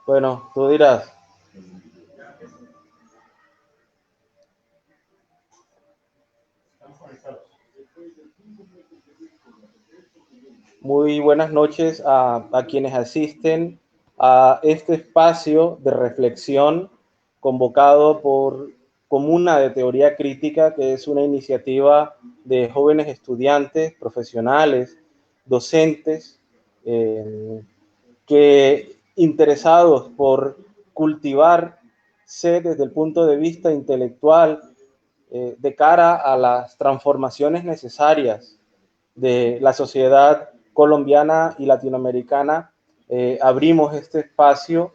Bueno, tú dirás. Muy buenas noches a quienes asisten a este espacio de reflexión convocado por Comuna de Teoría Crítica, que es una iniciativa de jóvenes estudiantes, profesionales, docentes, que interesados por cultivarse desde el punto de vista intelectual de cara a las transformaciones necesarias de la sociedad colombiana y latinoamericana, abrimos este espacio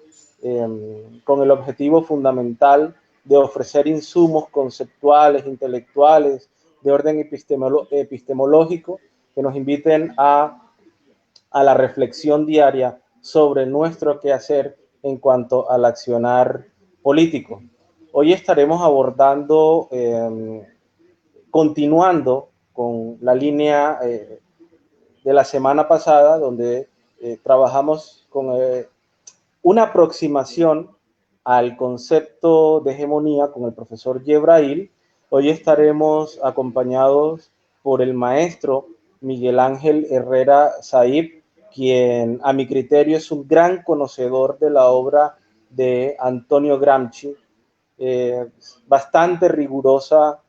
con el objetivo fundamental de ofrecer insumos conceptuales, intelectuales, de orden epistemológico, que nos inviten a la reflexión diaria sobre nuestro quehacer en cuanto al accionar político. Hoy estaremos abordando, continuando con la línea de la semana pasada, donde trabajamos con una aproximación al concepto de hegemonía con el profesor Yebrail. Hoy estaremos acompañados por el maestro Miguel Ángel Herrera Saib, quien a mi criterio es un gran conocedor de la obra de Antonio Gramsci, bastante rigurosa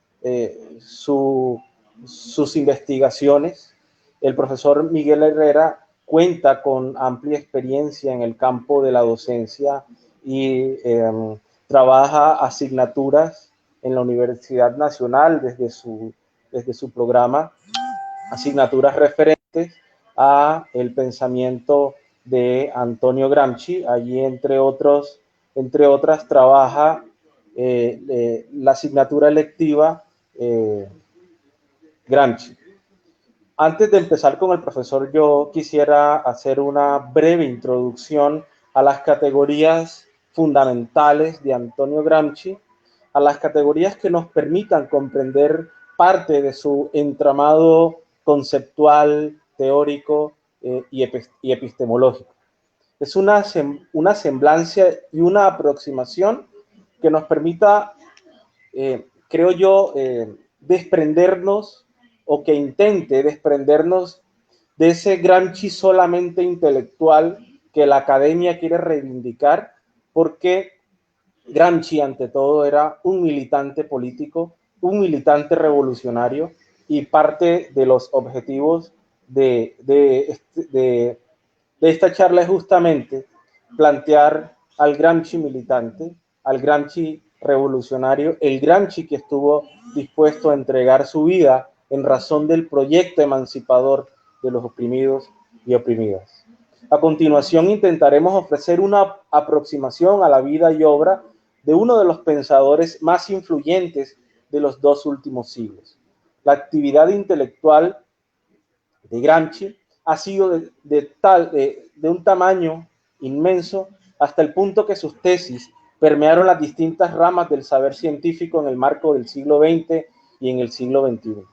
sus investigaciones. El profesor Miguel Herrera cuenta con amplia experiencia en el campo de la docencia y trabaja asignaturas en la Universidad Nacional desde su programa, asignaturas referentes a el pensamiento de Antonio Gramsci. Allí, entre otras, trabaja la asignatura electiva Gramsci. Antes de empezar con el profesor, yo quisiera hacer una breve introducción a las categorías fundamentales de Antonio Gramsci, a las categorías que nos permitan comprender parte de su entramado conceptual, teórico y epistemológico. Es una semblancia y una aproximación que nos permita, creo yo, desprendernos o que intente desprendernos de ese Gramsci solamente intelectual que la academia quiere reivindicar, porque Gramsci ante todo era un militante político, un militante revolucionario, y parte de los objetivos de esta charla es justamente plantear al Gramsci militante, al Gramsci revolucionario, el Gramsci que estuvo dispuesto a entregar su vida en razón del proyecto emancipador de los oprimidos y oprimidas. A continuación intentaremos ofrecer una aproximación a la vida y obra de uno de los pensadores más influyentes de los dos últimos siglos. La actividad intelectual de Gramsci ha sido de un tamaño inmenso hasta el punto que sus tesis permearon las distintas ramas del saber científico en el marco del siglo XX y en el siglo XXI.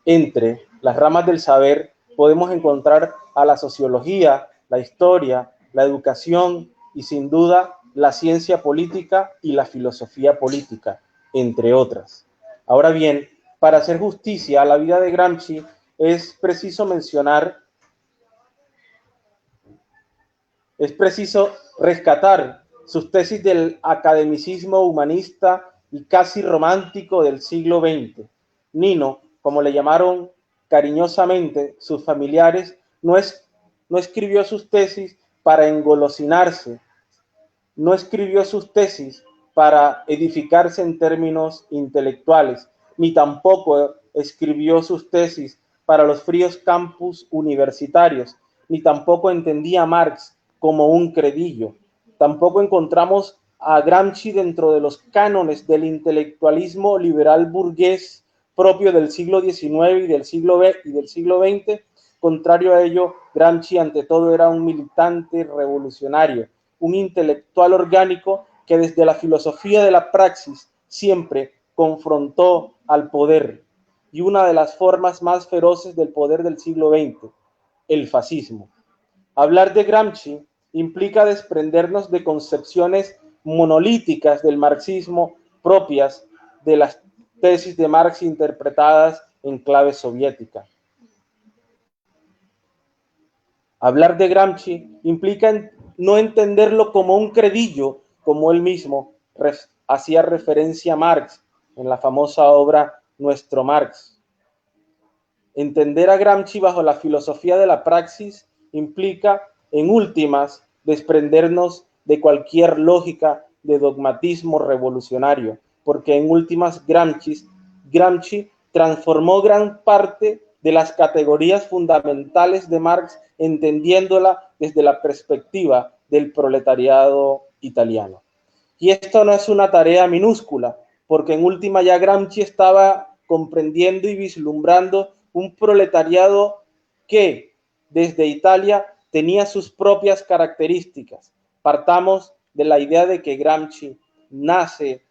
Entre las ramas del saber podemos encontrar a la sociología, la historia, la educación y sin duda la ciencia política y la filosofía política, entre otras. Ahora bien, para hacer justicia a la vida de Gramsci, es preciso rescatar sus tesis del academicismo humanista y casi romántico del siglo XX. Nino, como le llamaron cariñosamente sus familiares, no escribió sus tesis para engolosinarse, no escribió sus tesis para edificarse en términos intelectuales, ni tampoco escribió sus tesis para los fríos campus universitarios, ni tampoco entendía a Marx como un credillo. Tampoco encontramos a Gramsci dentro de los cánones del intelectualismo liberal burgués propio del siglo XIX y del siglo XX. Contrario a ello, Gramsci ante todo era un militante revolucionario, un intelectual orgánico que desde la filosofía de la praxis siempre confrontó al poder y una de las formas más feroces del poder del siglo XX, el fascismo. Hablar de Gramsci implica desprendernos de concepciones monolíticas del marxismo propias de las tesis de Marx interpretadas en clave soviética. Hablar de Gramsci implica no entenderlo como un credillo, como él mismo hacía referencia a Marx en la famosa obra Nuestro Marx. Entender a Gramsci bajo la filosofía de la praxis implica, en últimas, desprendernos de cualquier lógica de dogmatismo revolucionario, porque en últimas Gramsci transformó gran parte de las categorías fundamentales de Marx, entendiéndola desde la perspectiva del proletariado italiano. Y esto no es una tarea minúscula, porque en última ya Gramsci estaba comprendiendo y vislumbrando un proletariado que desde Italia tenía sus propias características. Partamos de la idea de que Gramsci nace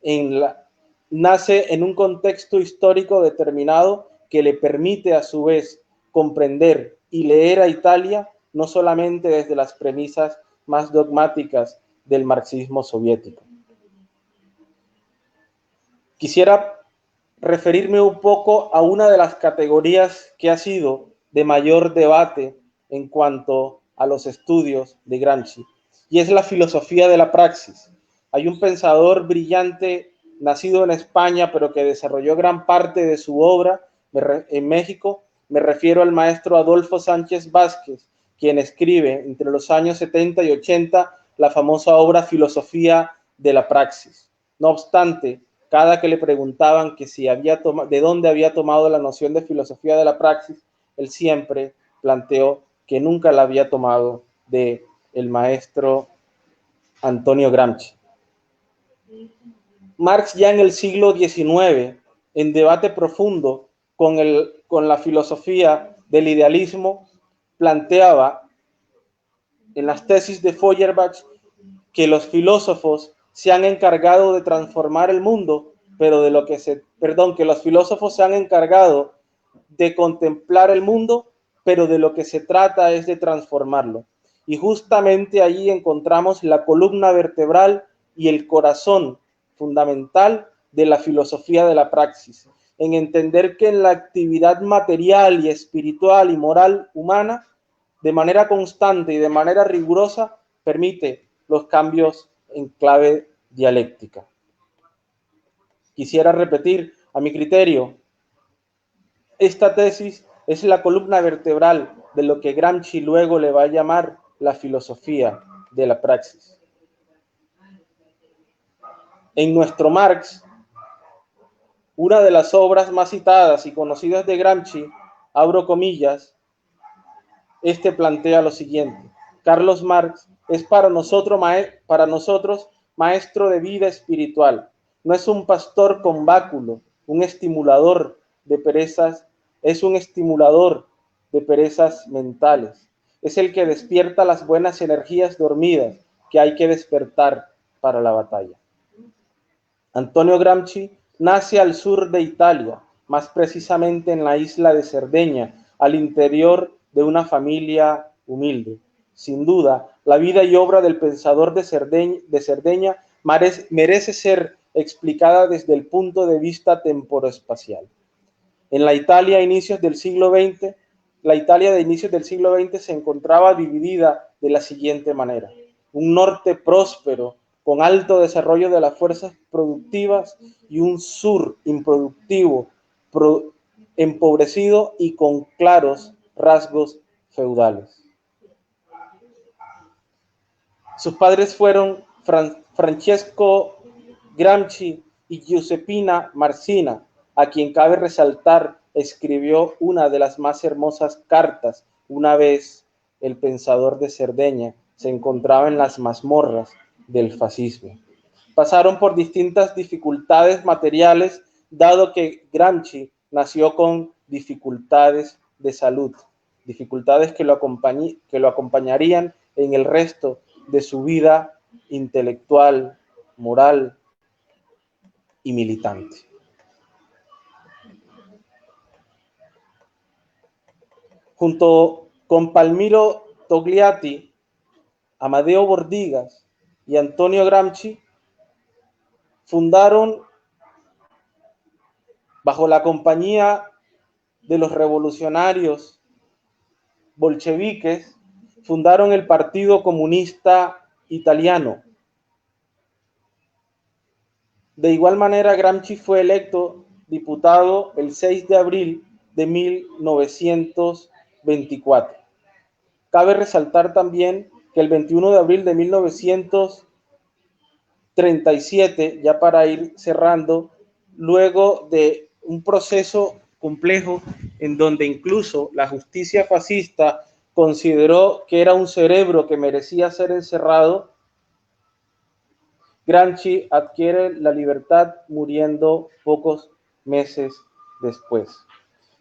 en un contexto histórico determinado que le permite a su vez comprender y leer a Italia no solamente desde las premisas más dogmáticas del marxismo soviético. Quisiera referirme un poco a una de las categorías que ha sido de mayor debate en cuanto a los estudios de Gramsci, y es la filosofía de la praxis. Hay un pensador brillante nacido en España, pero que desarrolló gran parte de su obra en México. Me refiero al maestro Adolfo Sánchez Vázquez, quien escribe entre los años 70 y 80 la famosa obra Filosofía de la Praxis. No obstante, cada que le preguntaban que si de dónde había tomado la noción de filosofía de la praxis, él siempre planteó que nunca la había tomado de el maestro Antonio Gramsci. Marx ya en el siglo XIX, en debate profundo con la filosofía del idealismo, planteaba en las tesis de Feuerbach que los filósofos se han encargado de transformar el mundo, pero que los filósofos se han encargado de contemplar el mundo, pero de lo que se trata es de transformarlo. Y justamente allí encontramos la columna vertebral y el corazón fundamental de la filosofía de la praxis, en entender que en la actividad material y espiritual y moral humana, de manera constante y de manera rigurosa, permite los cambios en clave dialéctica. Quisiera repetir, a mi criterio, esta tesis es la columna vertebral de lo que Gramsci luego le va a llamar la filosofía de la praxis. En Nuestro Marx, una de las obras más citadas y conocidas de Gramsci, abro comillas, plantea lo siguiente: Carlos Marx es para nosotros maestro de vida espiritual. No es un pastor con báculo, un estimulador de perezas, es un estimulador de perezas mentales. Es el que despierta las buenas energías dormidas que hay que despertar para la batalla. Antonio Gramsci nace al sur de Italia, más precisamente en la isla de Cerdeña, al interior de una familia humilde. Sin duda, la vida y obra del pensador de Cerdeña merece ser explicada desde el punto de vista temporoespacial. En la Italia de inicios del siglo XX se encontraba dividida de la siguiente manera: un norte próspero, con alto desarrollo de las fuerzas productivas, y un sur improductivo, empobrecido y con claros rasgos feudales. Sus padres fueron Francesco Gramsci y Giuseppina Marzina, a quien cabe resaltar escribió una de las más hermosas cartas una vez el pensador de Cerdeña se encontraba en las mazmorras del fascismo. Pasaron por distintas dificultades materiales, dado que Gramsci nació con dificultades de salud, dificultades que lo acompañarían en el resto de su vida intelectual, moral y militante. Junto con Palmiro Togliatti, Amadeo Bordigas y Antonio Gramsci fundaron, bajo la compañía de los revolucionarios bolcheviques, fundaron el Partido Comunista Italiano. De igual manera, Gramsci fue electo diputado el 6 de abril de 1924. Cabe resaltar también que el 21 de abril de 1937, ya para ir cerrando, luego de un proceso complejo en donde incluso la justicia fascista consideró que era un cerebro que merecía ser encerrado, Gramsci adquiere la libertad muriendo pocos meses después.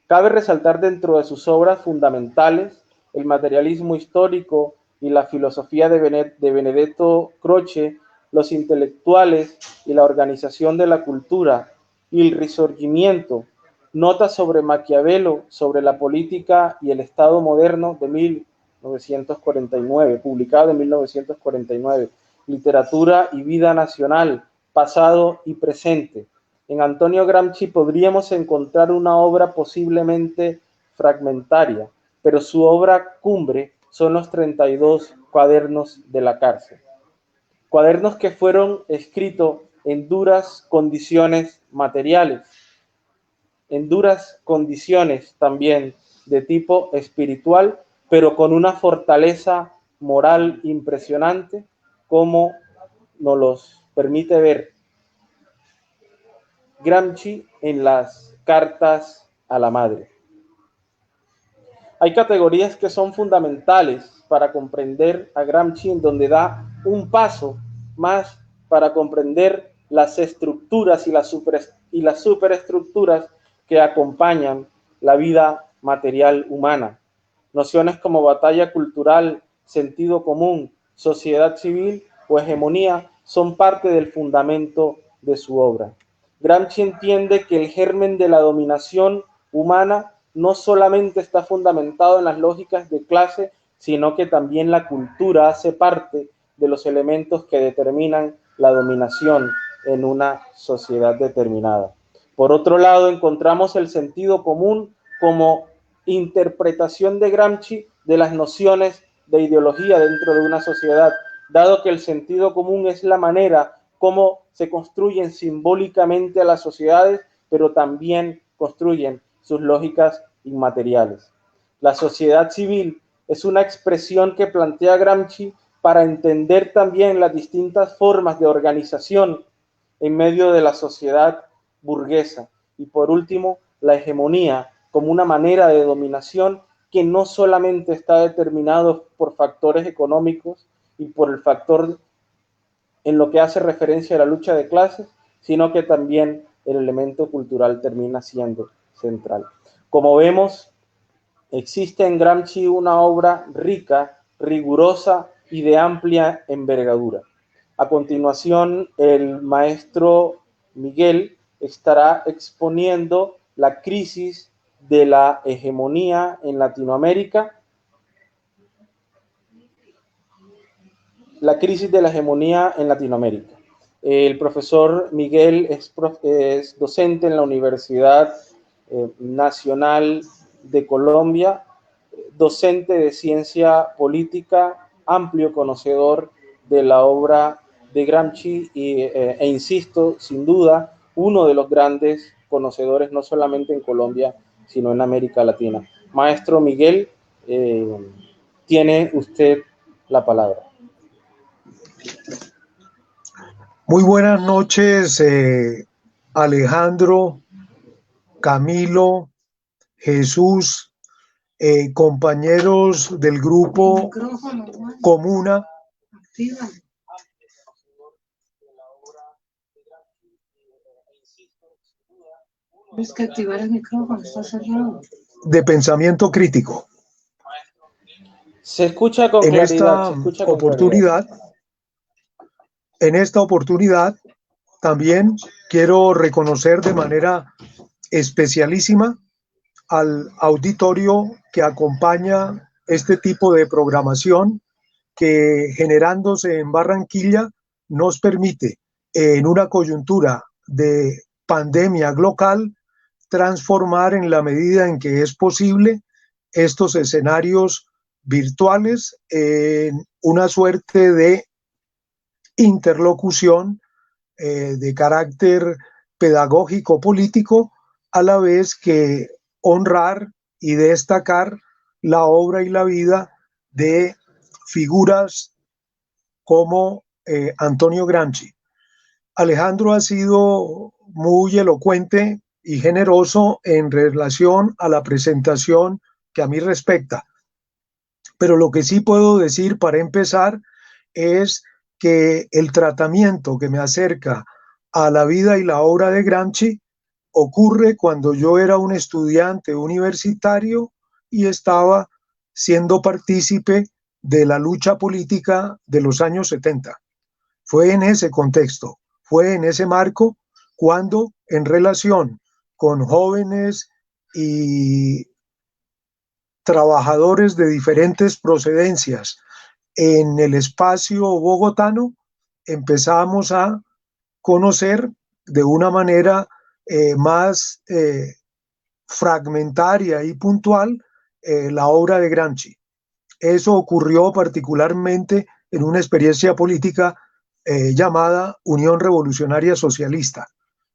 Cabe resaltar dentro de sus obras fundamentales el materialismo histórico y la filosofía de Benedetto Croce, los intelectuales y la organización de la cultura y el Risorgimiento, notas sobre Maquiavelo, sobre la política y el Estado moderno de 1949, publicado en 1949, literatura y vida nacional, pasado y presente. En Antonio Gramsci podríamos encontrar una obra posiblemente fragmentaria, pero su obra cumbre son los 32 cuadernos de la cárcel. Cuadernos que fueron escritos en duras condiciones materiales, en duras condiciones también de tipo espiritual, pero con una fortaleza moral impresionante, como nos los permite ver Gramsci en las cartas a la madre. Hay categorías que son fundamentales para comprender a Gramsci, en donde da un paso más para comprender las estructuras y las superestructuras que acompañan la vida material humana. Nociones como batalla cultural, sentido común, sociedad civil o hegemonía son parte del fundamento de su obra. Gramsci entiende que el germen de la dominación humana no solamente está fundamentado en las lógicas de clase, sino que también la cultura hace parte de los elementos que determinan la dominación en una sociedad determinada. Por otro lado, encontramos el sentido común como interpretación de Gramsci de las nociones de ideología dentro de una sociedad, dado que el sentido común es la manera como se construyen simbólicamente a las sociedades, pero también construyen sus lógicas inmateriales. La sociedad civil es una expresión que plantea Gramsci para entender también las distintas formas de organización en medio de la sociedad burguesa. Y por último, la hegemonía como una manera de dominación que no solamente está determinado por factores económicos y por el factor en lo que hace referencia a la lucha de clases, sino que también el elemento cultural termina siendo central. Como vemos, existe en Gramsci una obra rica, rigurosa y de amplia envergadura. A continuación, el maestro Miguel estará exponiendo la crisis de la hegemonía en Latinoamérica. La crisis de la hegemonía en Latinoamérica. El profesor Miguel es docente en la Universidad Nacional de Colombia, docente de ciencia política, amplio conocedor de la obra de Gramsci e insisto, sin duda, uno de los grandes conocedores, no solamente en Colombia, sino en América Latina. Maestro Miguel, tiene usted la palabra. Muy buenas noches, Alejandro, Camilo, Jesús, compañeros del grupo Comuna. Es que activar el micrófono, está cerrado. De pensamiento crítico. Se escucha con claridad. En esta oportunidad también quiero reconocer de manera especialísima al auditorio que acompaña este tipo de programación, que generándose en Barranquilla nos permite, en una coyuntura de pandemia global, transformar en la medida en que es posible estos escenarios virtuales en una suerte de interlocución de carácter pedagógico político, a la vez que honrar y destacar la obra y la vida de figuras como Antonio Gramsci. Alejandro ha sido muy elocuente y generoso en relación a la presentación que a mí respecta, pero lo que sí puedo decir para empezar es que el tratamiento que me acerca a la vida y la obra de Gramsci ocurre cuando yo era un estudiante universitario y estaba siendo partícipe de la lucha política de los años 70. Fue en ese contexto, fue en ese marco cuando, en relación con jóvenes y trabajadores de diferentes procedencias en el espacio bogotano, empezamos a conocer de una manera más fragmentaria y puntual la obra de Gramsci. Eso ocurrió particularmente en una experiencia política llamada Unión Revolucionaria Socialista,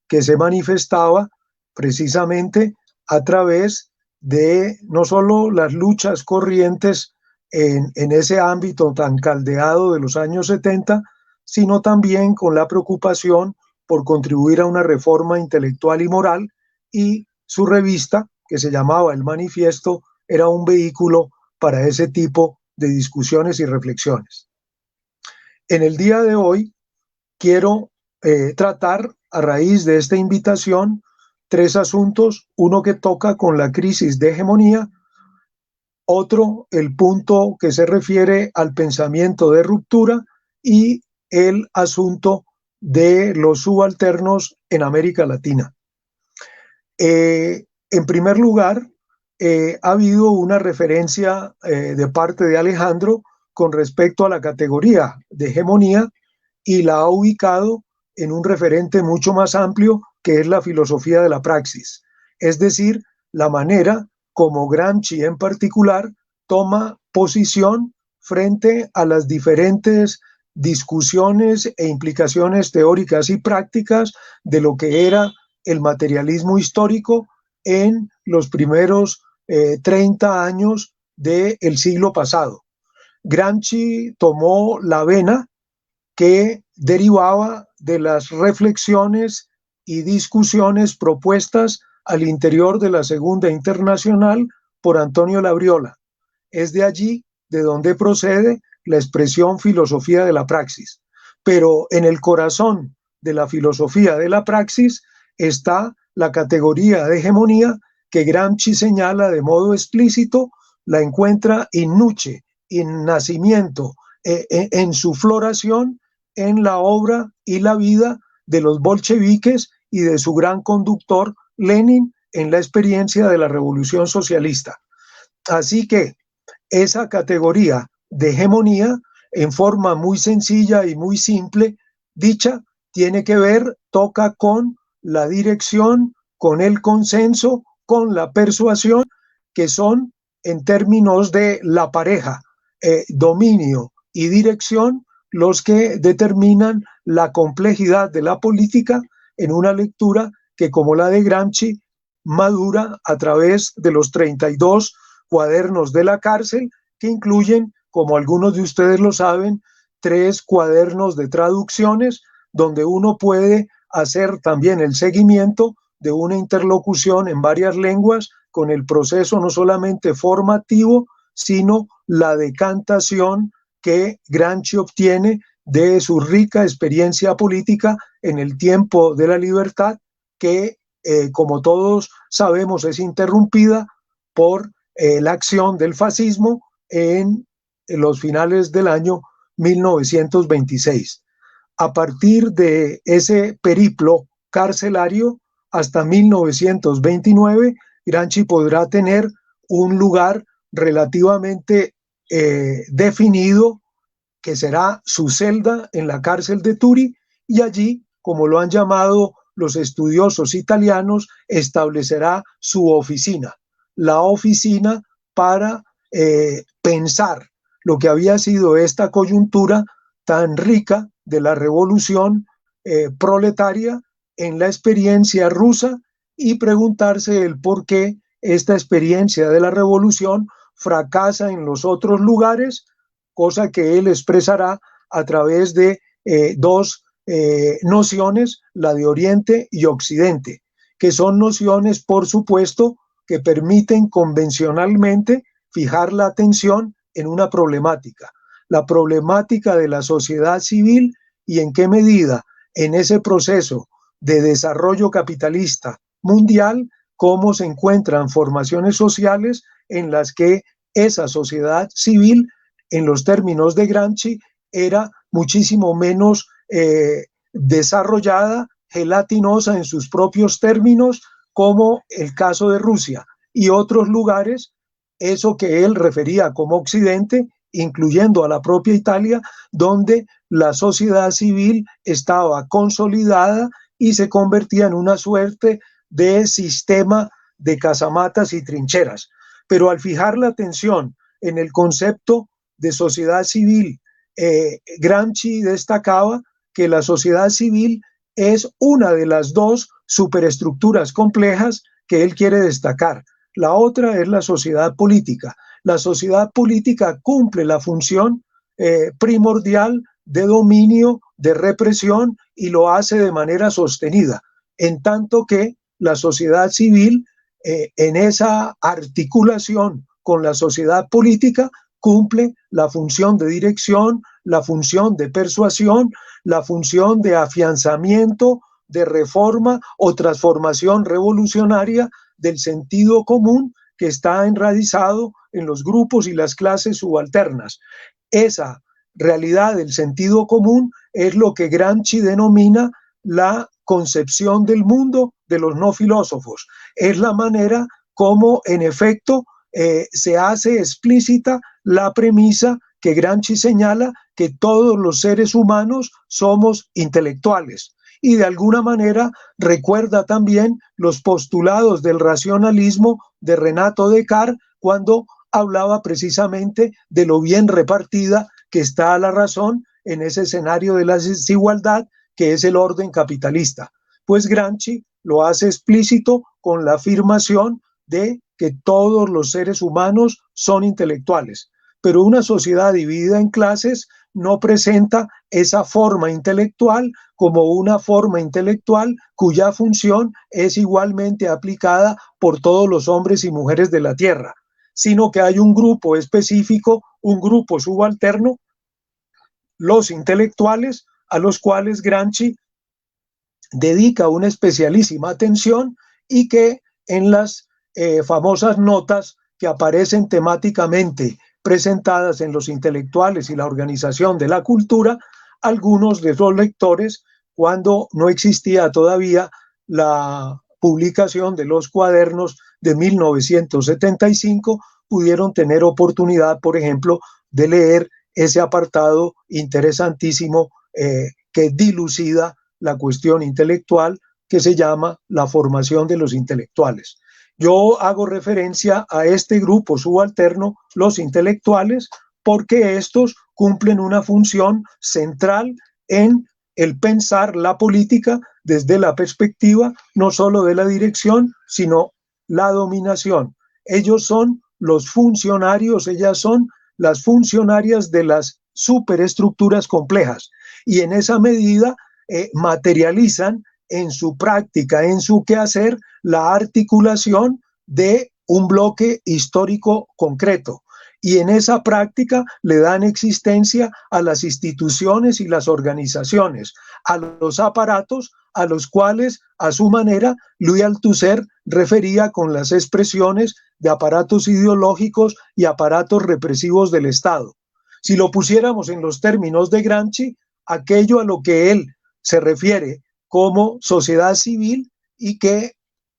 que se manifestaba precisamente a través de no solo las luchas corrientes en ese ámbito tan caldeado de los años 70, sino también con la preocupación por contribuir a una reforma intelectual y moral, y su revista, que se llamaba El Manifiesto, era un vehículo para ese tipo de discusiones y reflexiones. En el día de hoy quiero tratar, a raíz de esta invitación, tres asuntos: uno que toca con la crisis de hegemonía, otro el punto que se refiere al pensamiento de ruptura, y el asunto de los subalternos en América Latina. En primer lugar, ha habido una referencia de parte de Alejandro con respecto a la categoría de hegemonía, y la ha ubicado en un referente mucho más amplio, que es la filosofía de la praxis, es decir, la manera como Gramsci en particular toma posición frente a las diferentes discusiones e implicaciones teóricas y prácticas de lo que era el materialismo histórico en los primeros 30 años del siglo pasado. Gramsci tomó la vena que derivaba de las reflexiones y discusiones propuestas al interior de la Segunda Internacional por Antonio Labriola. Es de allí de donde procede la expresión filosofía de la praxis. Pero en el corazón de la filosofía de la praxis está la categoría de hegemonía que Gramsci señala de modo explícito, la encuentra in nuce, en nacimiento, en su floración, en la obra y la vida de los bolcheviques y de su gran conductor Lenin en la experiencia de la Revolución Socialista. Así que esa categoría de hegemonía, en forma muy sencilla y muy simple dicha, tiene que ver, toca con la dirección, con el consenso, con la persuasión, que son, en términos de la pareja, dominio y dirección, los que determinan la complejidad de la política en una lectura que, como la de Gramsci, madura a través de los 32 cuadernos de la cárcel, que incluyen, como algunos de ustedes lo saben, 3 cuadernos de traducciones, donde uno puede hacer también el seguimiento de una interlocución en varias lenguas, con el proceso no solamente formativo, sino la decantación que Gramsci obtiene de su rica experiencia política en el tiempo de la libertad, que, como todos sabemos, es interrumpida por la acción del fascismo en los finales del año 1926. A partir de ese periplo carcelario hasta 1929, Gramsci podrá tener un lugar relativamente definido que será su celda en la cárcel de Turi, y allí, como lo han llamado los estudiosos italianos, establecerá su oficina, la oficina para pensar lo que había sido esta coyuntura tan rica de la revolución proletaria en la experiencia rusa, y preguntarse el por qué esta experiencia de la revolución fracasa en los otros lugares, cosa que él expresará a través de dos nociones, la de Oriente y Occidente, que son nociones, por supuesto, que permiten convencionalmente fijar la atención en una problemática, la problemática de la sociedad civil, y en qué medida en ese proceso de desarrollo capitalista mundial, cómo se encuentran formaciones sociales en las que esa sociedad civil, en los términos de Gramsci, era muchísimo menos desarrollada, gelatinosa en sus propios términos, como el caso de Rusia y otros lugares, eso que él refería como Occidente, incluyendo a la propia Italia, donde la sociedad civil estaba consolidada y se convertía en una suerte de sistema de casamatas y trincheras. Pero al fijar la atención en el concepto de sociedad civil, Gramsci destacaba que la sociedad civil es una de las dos superestructuras complejas que él quiere destacar. La otra es la sociedad política. La sociedad política cumple la función primordial de dominio, de represión, y lo hace de manera sostenida, en tanto que la sociedad civil, en esa articulación con la sociedad política, cumple la función de dirección, la función de persuasión, la función de afianzamiento, de reforma o transformación revolucionaria del sentido común que está enraizado en los grupos y las clases subalternas. Esa realidad del sentido común es lo que Gramsci denomina la concepción del mundo de los no filósofos. Es la manera como, en efecto, se hace explícita la premisa que Gramsci señala, que todos los seres humanos somos intelectuales, y de alguna manera recuerda también los postulados del racionalismo de Renato Descartes, cuando hablaba precisamente de lo bien repartida que está la razón en ese escenario de la desigualdad que es el orden capitalista. Pues Gramsci lo hace explícito con la afirmación de que todos los seres humanos son intelectuales, pero una sociedad dividida en clases no presenta esa forma intelectual como una forma intelectual cuya función es igualmente aplicada por todos los hombres y mujeres de la Tierra, sino que hay un grupo específico, un grupo subalterno, los intelectuales, a los cuales Gramsci dedica una especialísima atención, y que en las famosas notas que aparecen temáticamente presentadas en Los intelectuales y la organización de la cultura, algunos de los lectores, cuando no existía todavía la publicación de los cuadernos de 1975, pudieron tener oportunidad, por ejemplo, de leer ese apartado interesantísimo que dilucida la cuestión intelectual, que se llama La formación de los intelectuales. Yo hago referencia a este grupo subalterno, los intelectuales, porque estos cumplen una función central en el pensar la política desde la perspectiva no solo de la dirección, sino la dominación. Ellos son los funcionarios, ellas son las funcionarias de las superestructuras complejas, y en esa medida materializan en su práctica, en su quehacer, la articulación de un bloque histórico concreto. Y en esa práctica le dan existencia a las instituciones y las organizaciones, a los aparatos a los cuales, a su manera, Louis Althusser refería con las expresiones de aparatos ideológicos y aparatos represivos del Estado. Si lo pusiéramos en los términos de Gramsci, aquello a lo que él se refiere como sociedad civil, y que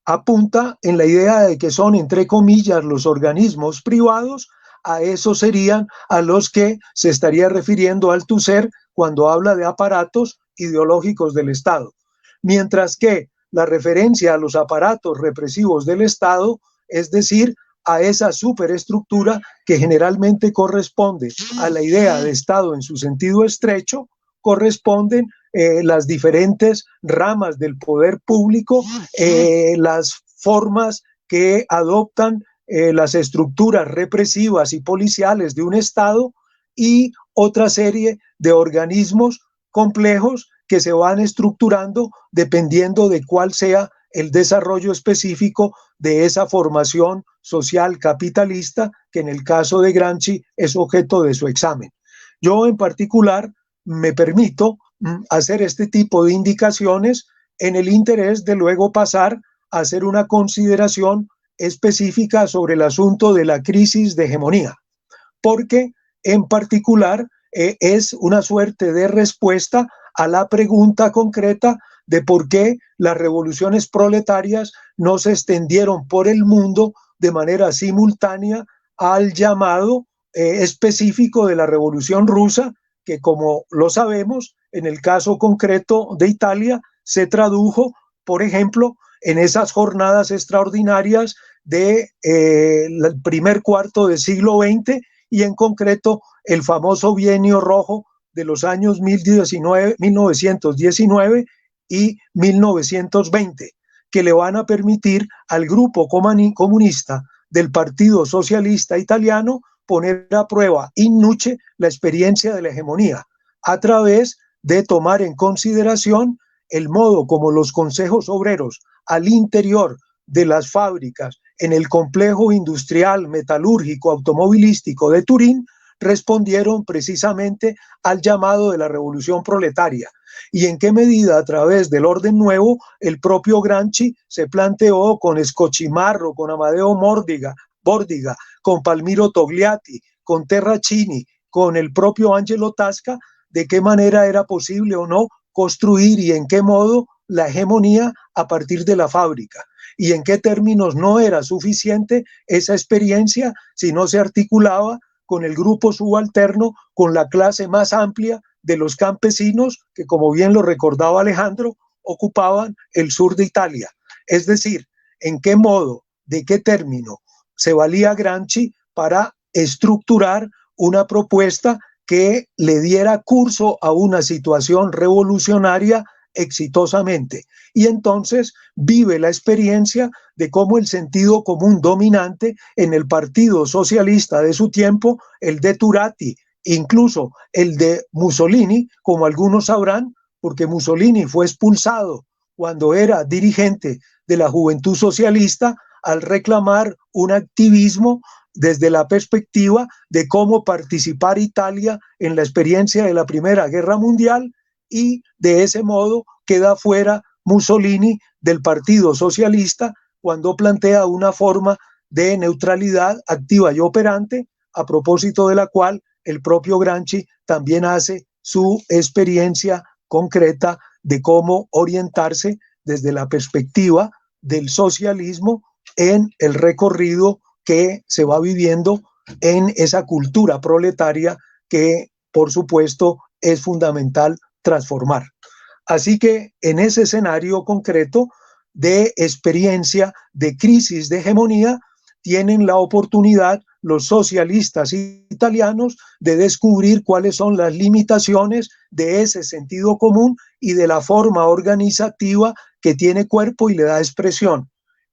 apunta en la idea de que son, entre comillas, los organismos privados, a esos serían a los que se estaría refiriendo Althusser cuando habla de aparatos ideológicos del Estado. Mientras que la referencia a los aparatos represivos del Estado, es decir, a esa superestructura que generalmente corresponde a la idea de Estado en su sentido estrecho, corresponden las diferentes ramas del poder público, las formas que adoptan las estructuras represivas y policiales de un Estado y otra serie de organismos complejos que se van estructurando dependiendo de cuál sea el desarrollo específico de esa formación social capitalista que en el caso de Gramsci es objeto de su examen. Yo en particular me permito hacer este tipo de indicaciones en el interés de luego pasar a hacer una consideración específica sobre el asunto de la crisis de hegemonía, porque en particular es una suerte de respuesta a la pregunta concreta de por qué las revoluciones proletarias no se extendieron por el mundo de manera simultánea al llamado específico de la Revolución Rusa, que como lo sabemos, en el caso concreto de Italia, se tradujo, por ejemplo, en esas jornadas extraordinarias del primer cuarto del siglo XX y en concreto el famoso bienio rojo de los años 1919 y 1920, que le van a permitir al grupo comunista del Partido Socialista Italiano poner a prueba in nuce la experiencia de la hegemonía a través de tomar en consideración el modo como los consejos obreros al interior de las fábricas en el complejo industrial, metalúrgico, automovilístico de Turín respondieron precisamente al llamado de la revolución proletaria y en qué medida a través del orden nuevo el propio Gramsci se planteó con Scoccimarro, con Amadeo Bordiga, con Palmiro Togliatti, con Terracini, con el propio Angelo Tasca, de qué manera era posible o no construir y en qué modo la hegemonía a partir de la fábrica y en qué términos no era suficiente esa experiencia si no se articulaba con el grupo subalterno, con la clase más amplia de los campesinos que, como bien lo recordaba Alejandro, ocupaban el sur de Italia. Es decir, en qué modo, de qué término se valía Gramsci para estructurar una propuesta que le diera curso a una situación revolucionaria exitosamente. Y entonces vive la experiencia de cómo el sentido común dominante en el Partido Socialista de su tiempo, el de Turati, incluso el de Mussolini, como algunos sabrán, porque Mussolini fue expulsado cuando era dirigente de la Juventud Socialista al reclamar un activismo desde la perspectiva de cómo participar Italia en la experiencia de la Primera Guerra Mundial, y de ese modo queda fuera Mussolini del Partido Socialista cuando plantea una forma de neutralidad activa y operante, a propósito de la cual el propio Gramsci también hace su experiencia concreta de cómo orientarse desde la perspectiva del socialismo en el recorrido que se va viviendo en esa cultura proletaria que, por supuesto, es fundamental transformar. Así que en ese escenario concreto de experiencia de crisis de hegemonía, tienen la oportunidad los socialistas italianos de descubrir cuáles son las limitaciones de ese sentido común y de la forma organizativa que tiene cuerpo y le da expresión.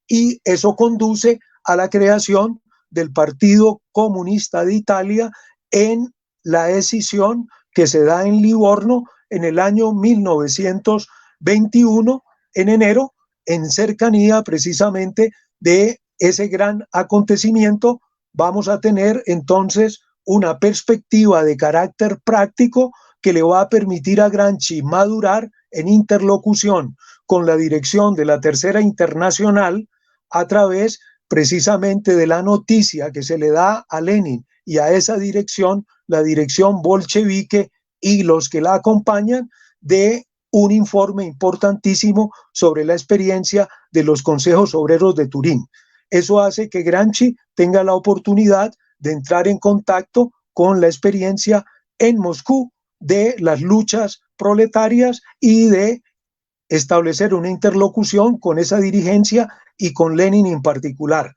Y eso conduce a la creación del Partido Comunista de Italia en la escisión que se da en Livorno en el año 1921, en enero, en cercanía precisamente de ese gran acontecimiento. Vamos a tener entonces una perspectiva de carácter práctico que le va a permitir a Gramsci madurar en interlocución con la dirección de la Tercera Internacional a través precisamente de la noticia que se le da a Lenin y a esa dirección, la dirección bolchevique y los que la acompañan, de un informe importantísimo sobre la experiencia de los consejos obreros de Turín. Eso hace que Gramsci tenga la oportunidad de entrar en contacto con la experiencia en Moscú de las luchas proletarias y de establecer una interlocución con esa dirigencia y con Lenin en particular.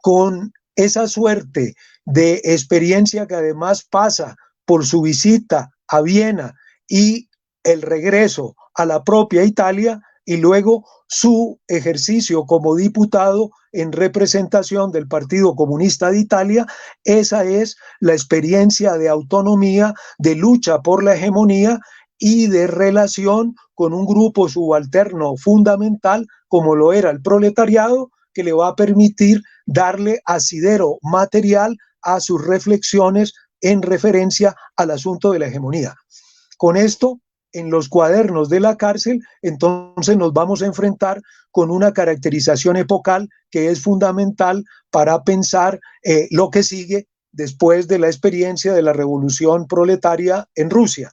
Con esa suerte de experiencia que además pasa por su visita a Viena y el regreso a la propia Italia y luego su ejercicio como diputado en representación del Partido Comunista de Italia, esa es la experiencia de autonomía, de lucha por la hegemonía y de relación con un grupo subalterno fundamental como lo era el proletariado, que le va a permitir darle asidero material a sus reflexiones en referencia al asunto de la hegemonía. Con esto, en los cuadernos de la cárcel, entonces nos vamos a enfrentar con una caracterización epocal que es fundamental para pensar lo que sigue después de la experiencia de la revolución proletaria en Rusia.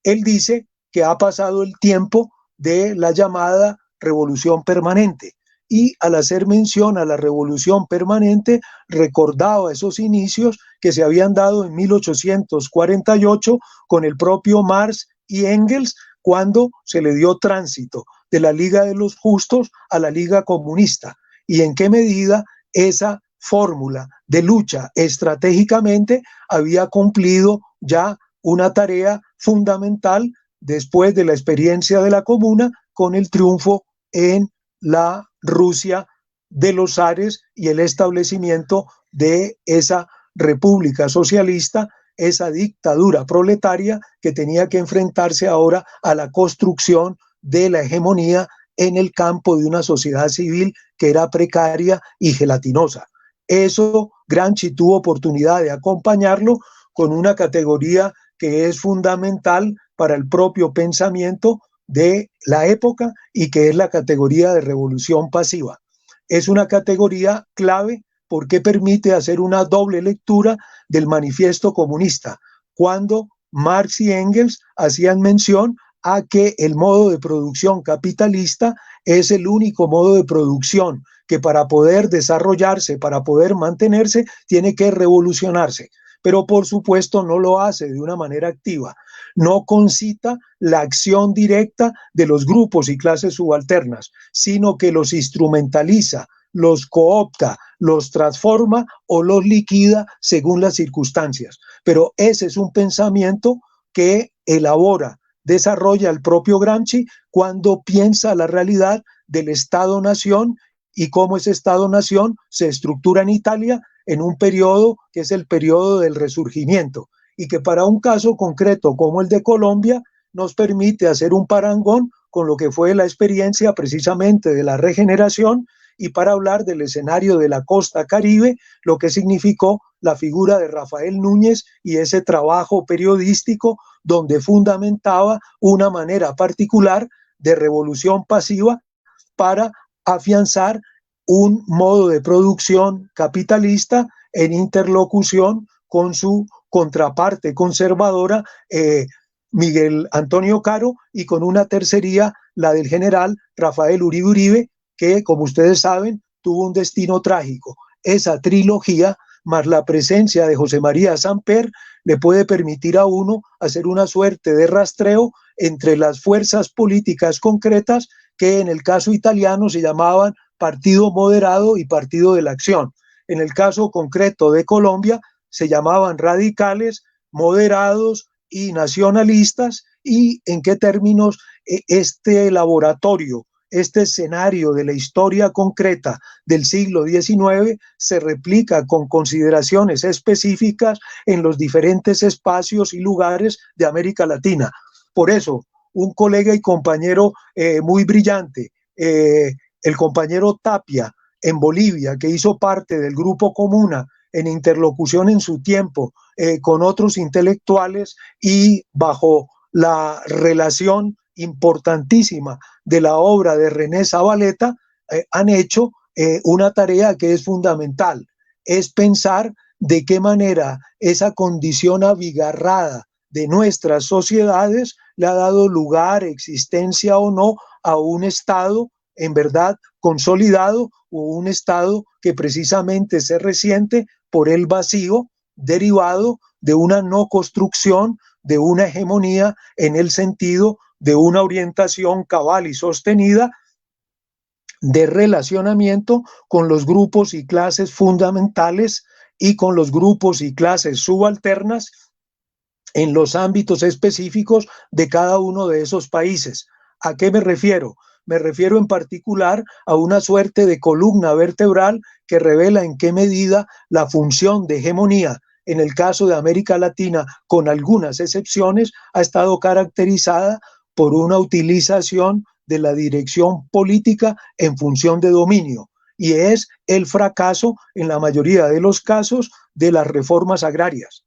Él dice que ha pasado el tiempo de la llamada revolución permanente y al hacer mención a la revolución permanente recordaba esos inicios que se habían dado en 1848 con el propio Marx y Engels cuando se le dio tránsito de la Liga de los Justos a la Liga Comunista y en qué medida esa fórmula de lucha estratégicamente había cumplido ya una tarea fundamental después de la experiencia de la Comuna con el triunfo en la Rusia de los zares y el establecimiento de esa república socialista, esa dictadura proletaria que tenía que enfrentarse ahora a la construcción de la hegemonía en el campo de una sociedad civil que era precaria y gelatinosa. Eso Gramsci tuvo oportunidad de acompañarlo con una categoría que es fundamental para el propio pensamiento de la época y que es la categoría de revolución pasiva. Es una categoría clave porque permite hacer una doble lectura del manifiesto comunista, cuando Marx y Engels hacían mención a que el modo de producción capitalista es el único modo de producción que para poder desarrollarse, para poder mantenerse, tiene que revolucionarse. Pero por supuesto no lo hace de una manera activa, no concita la acción directa de los grupos y clases subalternas, sino que los instrumentaliza, los coopta, los transforma o los liquida según las circunstancias. Pero ese es un pensamiento que elabora, desarrolla el propio Gramsci cuando piensa la realidad del Estado-Nación y cómo ese Estado-Nación se estructura en Italia en un periodo que es el periodo del Resurgimiento y que para un caso concreto como el de Colombia nos permite hacer un parangón con lo que fue la experiencia precisamente de la regeneración y para hablar del escenario de la costa caribe, lo que significó la figura de Rafael Núñez y ese trabajo periodístico donde fundamentaba una manera particular de revolución pasiva para afianzar un modo de producción capitalista en interlocución con su contraparte conservadora, Miguel Antonio Caro, y con una tercería, la del general Rafael Uribe Uribe, que, como ustedes saben, tuvo un destino trágico. Esa trilogía, más la presencia de José María Samper, le puede permitir a uno hacer una suerte de rastreo entre las fuerzas políticas concretas que en el caso italiano se llamaban Partido Moderado y Partido de la Acción. En el caso concreto de Colombia se llamaban radicales, moderados y nacionalistas, y en qué términos este laboratorio, este escenario de la historia concreta del siglo XIX se replica con consideraciones específicas en los diferentes espacios y lugares de América Latina. Por eso, un colega y compañero muy brillante, el compañero Tapia en Bolivia, que hizo parte del Grupo Comuna en interlocución en su tiempo con otros intelectuales y bajo la relación importantísima de la obra de René Zavaleta, han hecho una tarea que es fundamental, es pensar de qué manera esa condición abigarrada de nuestras sociedades le ha dado lugar, existencia o no, a un Estado en verdad consolidado o un Estado que precisamente se resiente por el vacío derivado de una no construcción de una hegemonía en el sentido de una orientación cabal y sostenida de relacionamiento con los grupos y clases fundamentales y con los grupos y clases subalternas en los ámbitos específicos de cada uno de esos países. ¿A qué me refiero? Me refiero en particular a una suerte de columna vertebral que revela en qué medida la función de hegemonía en el caso de América Latina, con algunas excepciones, ha estado caracterizada por una utilización de la dirección política en función de dominio, y es el fracaso en la mayoría de los casos de las reformas agrarias.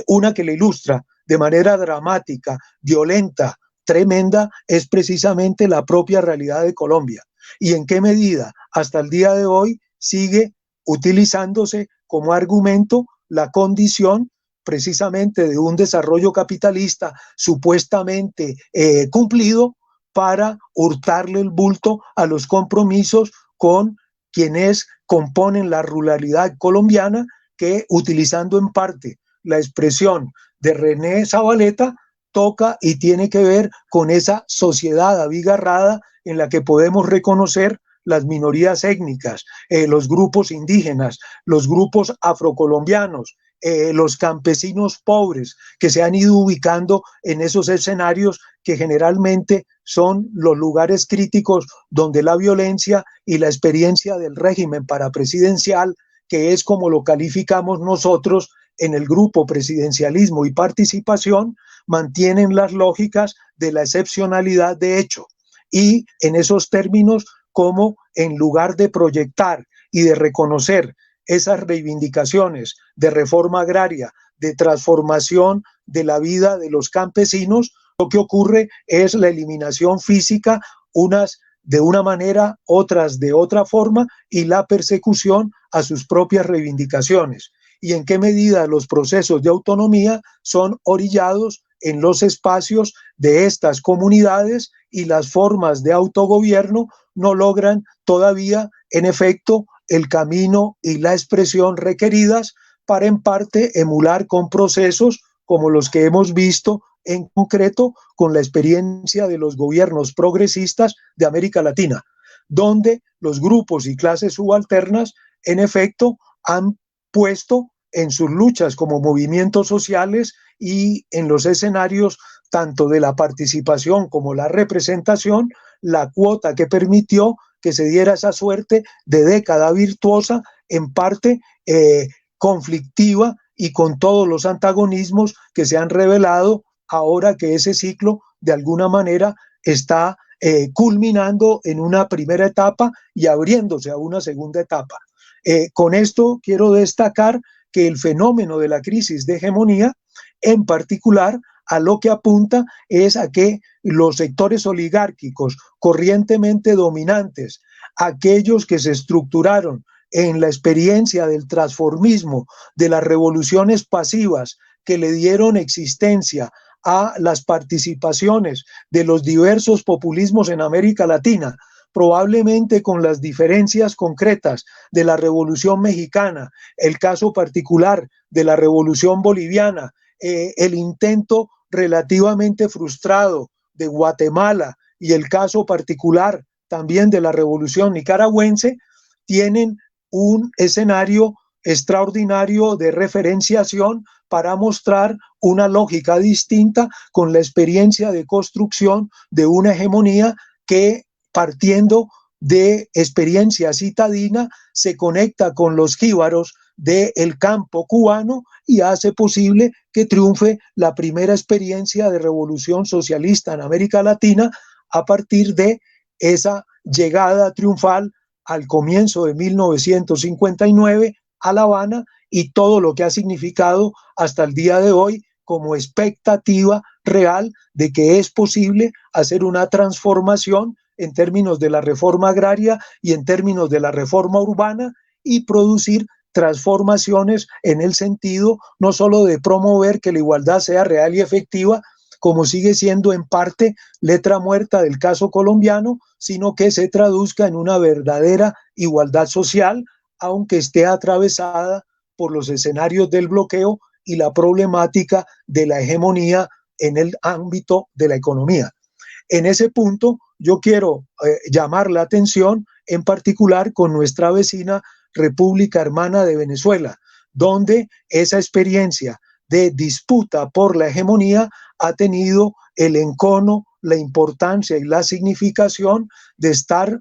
Una que le ilustra de manera dramática, violenta, tremenda, es precisamente la propia realidad de Colombia. Y en qué medida hasta el día de hoy sigue utilizándose como argumento la condición precisamente de un desarrollo capitalista supuestamente cumplido para hurtarle el bulto a los compromisos con quienes componen la ruralidad colombiana, que, utilizando en parte la expresión de René Zabaleta, toca y tiene que ver con esa sociedad abigarrada en la que podemos reconocer las minorías étnicas, los grupos indígenas, los grupos afrocolombianos, los campesinos pobres que se han ido ubicando en esos escenarios que generalmente son los lugares críticos donde la violencia y la experiencia del régimen parapresidencial, que es como lo calificamos nosotros en el grupo Presidencialismo y Participación, mantienen las lógicas de la excepcionalidad de hecho. Y en esos términos, como en lugar de proyectar y de reconocer esas reivindicaciones de reforma agraria, de transformación de la vida de los campesinos, lo que ocurre es la eliminación física, unas de una manera, otras de otra forma, y la persecución a sus propias reivindicaciones. Y en qué medida los procesos de autonomía son orillados en los espacios de estas comunidades, y las formas de autogobierno no logran todavía, en efecto, el camino y la expresión requeridas para, en parte, emular con procesos como los que hemos visto en concreto con la experiencia de los gobiernos progresistas de América Latina, donde los grupos y clases subalternas, en efecto, han puesto en sus luchas como movimientos sociales y en los escenarios tanto de la participación como la representación, la cuota que permitió que se diera esa suerte de década virtuosa, en parte conflictiva y con todos los antagonismos que se han revelado ahora que ese ciclo de alguna manera está culminando en una primera etapa y abriéndose a una segunda etapa. Con esto quiero destacar que el fenómeno de la crisis de hegemonía, en particular, a lo que apunta es a que los sectores oligárquicos corrientemente dominantes, aquellos que se estructuraron en la experiencia del transformismo, de las revoluciones pasivas que le dieron existencia a las participaciones de los diversos populismos en América Latina, probablemente con las diferencias concretas de la Revolución Mexicana, el caso particular de la Revolución Boliviana, el intento relativamente frustrado de Guatemala y el caso particular también de la Revolución Nicaragüense, tienen un escenario extraordinario de referenciación para mostrar una lógica distinta con la experiencia de construcción de una hegemonía que, partiendo de experiencia citadina, se conecta con los jíbaros del campo cubano y hace posible que triunfe la primera experiencia de revolución socialista en América Latina a partir de esa llegada triunfal al comienzo de 1959 a La Habana, y todo lo que ha significado hasta el día de hoy como expectativa real de que es posible hacer una transformación en términos de la reforma agraria y en términos de la reforma urbana, y producir transformaciones en el sentido no solo de promover que la igualdad sea real y efectiva, como sigue siendo en parte letra muerta del caso colombiano, sino que se traduzca en una verdadera igualdad social, aunque esté atravesada por los escenarios del bloqueo y la problemática de la hegemonía en el ámbito de la economía. En ese punto, yo quiero llamar la atención en particular con nuestra vecina República Hermana de Venezuela, donde esa experiencia de disputa por la hegemonía ha tenido el encono, la importancia y la significación de estar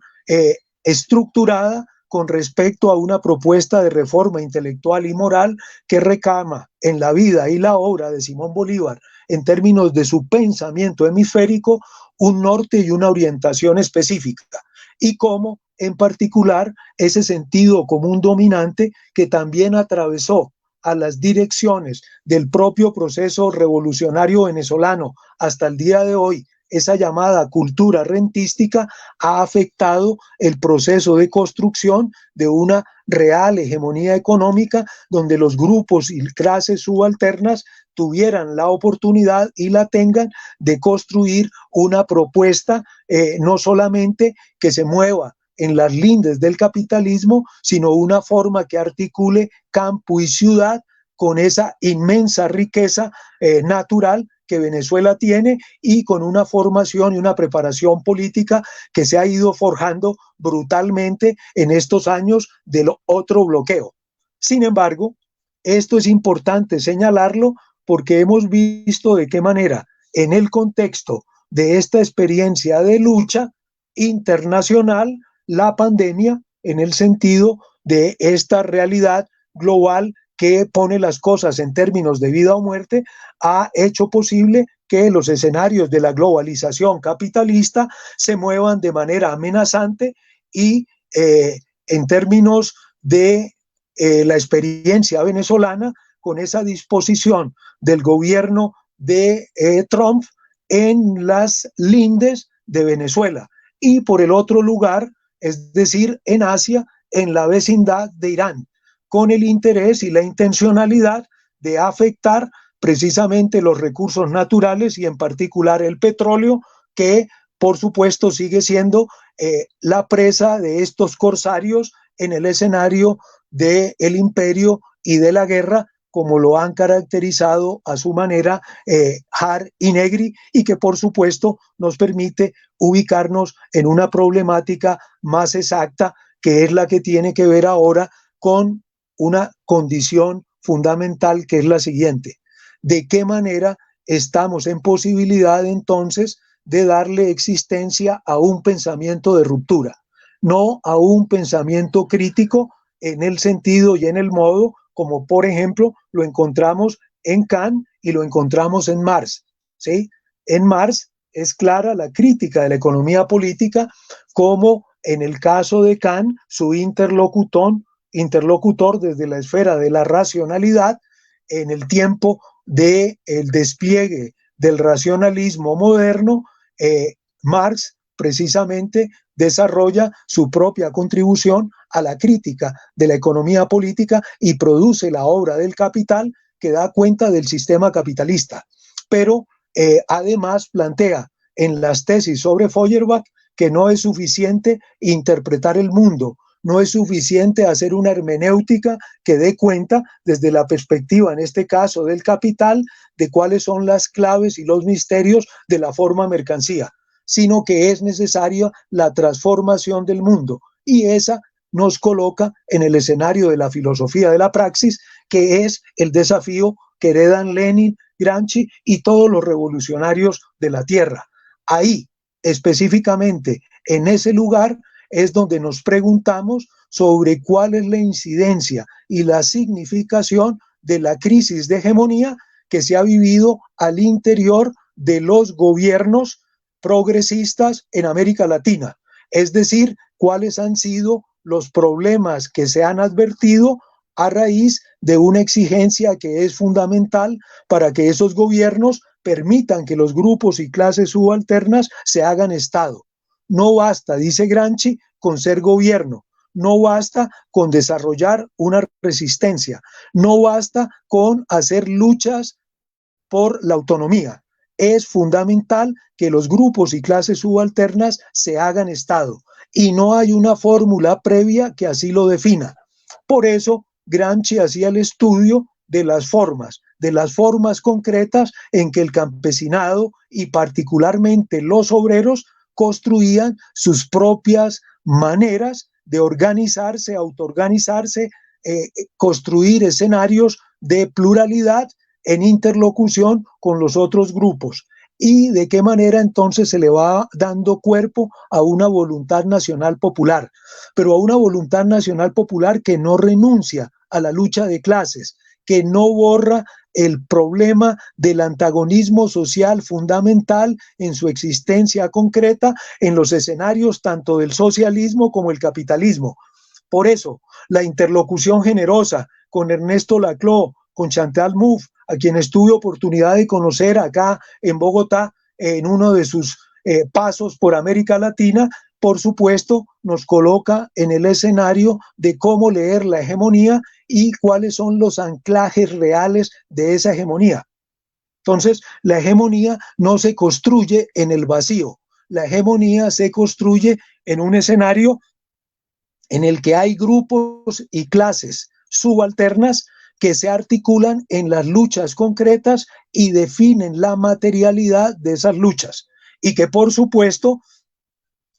estructurada con respecto a una propuesta de reforma intelectual y moral que recama en la vida y la obra de Simón Bolívar, en términos de su pensamiento hemisférico, un norte y una orientación específica, y cómo en particular ese sentido común dominante que también atravesó a las direcciones del propio proceso revolucionario venezolano hasta el día de hoy, esa llamada cultura rentística, ha afectado el proceso de construcción de una real hegemonía económica donde los grupos y clases subalternas tuvieran la oportunidad y la tengan de construir una propuesta no solamente que se mueva en las lindes del capitalismo, sino una forma que articule campo y ciudad con esa inmensa riqueza natural que Venezuela tiene y con una formación y una preparación política que se ha ido forjando brutalmente en estos años del otro bloqueo. Sin embargo, esto es importante señalarlo porque hemos visto de qué manera en el contexto de esta experiencia de lucha internacional, la pandemia, en el sentido de esta realidad global que pone las cosas en términos de vida o muerte, ha hecho posible que los escenarios de la globalización capitalista se muevan de manera amenazante y en términos de la experiencia venezolana, con esa disposición del gobierno de Trump en las lindes de Venezuela y por el otro lugar, es decir, en Asia, en la vecindad de Irán, con el interés y la intencionalidad de afectar precisamente los recursos naturales y en particular el petróleo, que por supuesto sigue siendo la presa de estos corsarios en el escenario del imperio y de la guerra, como lo han caracterizado a su manera Har y Negri, y que por supuesto nos permite ubicarnos en una problemática más exacta, que es la que tiene que ver ahora con una condición fundamental, que es la siguiente: ¿de qué manera estamos en posibilidad entonces de darle existencia a un pensamiento de ruptura? No a un pensamiento crítico en el sentido y en el modo como por ejemplo lo encontramos en Kant y lo encontramos en Marx, ¿sí? En Marx es clara la crítica de la economía política, como en el caso de Kant, su interlocutor desde la esfera de la racionalidad, en el tiempo del despliegue del racionalismo moderno, Marx precisamente desarrolla su propia contribución a la crítica de la economía política y produce la obra del Capital, que da cuenta del sistema capitalista. Pero además plantea en las tesis sobre Feuerbach que no es suficiente interpretar el mundo, no es suficiente hacer una hermenéutica que dé cuenta desde la perspectiva, en este caso del capital, de cuáles son las claves y los misterios de la forma mercancía, sino que es necesaria la transformación del mundo, y esa nos coloca en el escenario de la filosofía de la praxis, que es el desafío que heredan Lenin, Gramsci y todos los revolucionarios de la tierra. Ahí, específicamente en ese lugar, es donde nos preguntamos sobre cuál es la incidencia y la significación de la crisis de hegemonía que se ha vivido al interior de los gobiernos progresistas en América Latina. Es decir, cuáles han sido los problemas que se han advertido a raíz de una exigencia que es fundamental para que esos gobiernos permitan que los grupos y clases subalternas se hagan Estado. No basta, dice Gramsci, con ser gobierno, no basta con desarrollar una resistencia, no basta con hacer luchas por la autonomía. Es fundamental que los grupos y clases subalternas se hagan Estado, y no hay una fórmula previa que así lo defina. Por eso Gramsci hacía el estudio de las formas concretas en que el campesinado y particularmente los obreros construían sus propias maneras de organizarse, autoorganizarse, construir escenarios de pluralidad en interlocución con los otros grupos. Y de qué manera entonces se le va dando cuerpo a una voluntad nacional popular, pero a una voluntad nacional popular que no renuncia a la lucha de clases, que no borra el problema del antagonismo social fundamental en su existencia concreta en los escenarios tanto del socialismo como el capitalismo. Por eso, la interlocución generosa con Ernesto Laclau, con Chantal Mouffe, a quien tuve oportunidad de conocer acá en Bogotá, en uno de sus pasos por América Latina, por supuesto, nos coloca en el escenario de cómo leer la hegemonía y cuáles son los anclajes reales de esa hegemonía. Entonces, la hegemonía no se construye en el vacío, la hegemonía se construye en un escenario en el que hay grupos y clases subalternas que se articulan en las luchas concretas y definen la materialidad de esas luchas y que por supuesto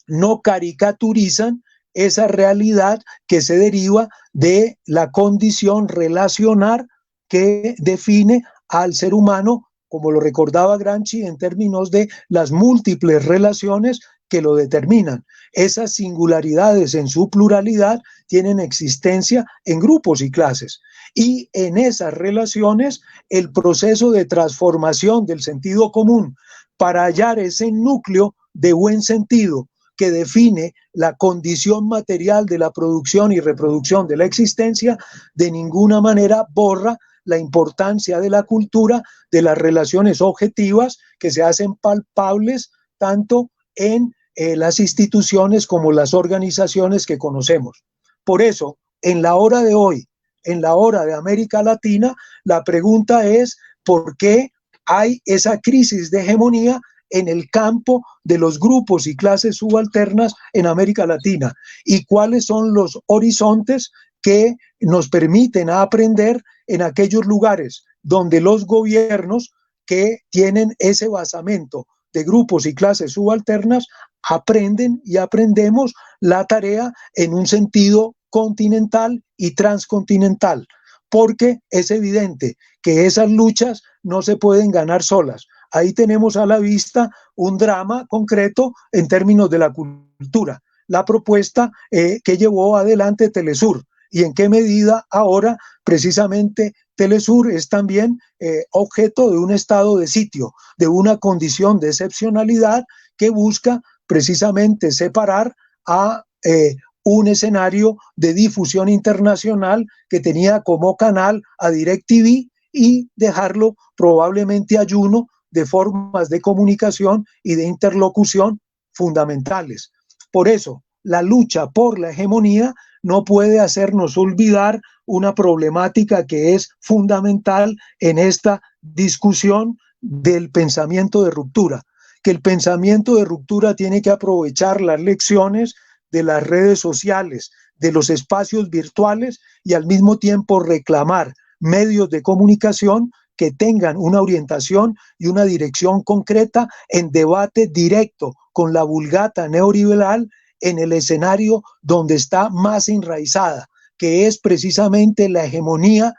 no caricaturizan esa realidad que se deriva de la condición relacional que define al ser humano, como lo recordaba Gramsci, en términos de las múltiples relaciones que lo determinan. Esas singularidades en su pluralidad tienen existencia en grupos y clases. Y en esas relaciones, el proceso de transformación del sentido común para hallar ese núcleo de buen sentido que define la condición material de la producción y reproducción de la existencia, de ninguna manera borra la importancia de la cultura, de las relaciones objetivas que se hacen palpables tanto en las instituciones como las organizaciones que conocemos. Por eso, en la hora de hoy, en la hora de América Latina, la pregunta es ¿por qué hay esa crisis de hegemonía en el campo de los grupos y clases subalternas en América Latina? ¿Y cuáles son los horizontes que nos permiten aprender en aquellos lugares donde los gobiernos que tienen ese basamento de grupos y clases subalternas aprenden y aprendemos la tarea en un sentido continental y transcontinental? Porque es evidente que esas luchas no se pueden ganar solas. Ahí tenemos a la vista un drama concreto en términos de la cultura, la propuesta que llevó adelante Telesur y en qué medida ahora precisamente Telesur es también objeto de un estado de sitio, de una condición de excepcionalidad que busca precisamente separar a un escenario de difusión internacional que tenía como canal a DirecTV y dejarlo probablemente ayuno de formas de comunicación y de interlocución fundamentales. Por eso, la lucha por la hegemonía no puede hacernos olvidar una problemática que es fundamental en esta discusión del pensamiento de ruptura, que el pensamiento de ruptura tiene que aprovechar las lecciones de las redes sociales, de los espacios virtuales y al mismo tiempo reclamar medios de comunicación que tengan una orientación y una dirección concreta en debate directo con la vulgata neoliberal en el escenario donde está más enraizada, que es precisamente la hegemonía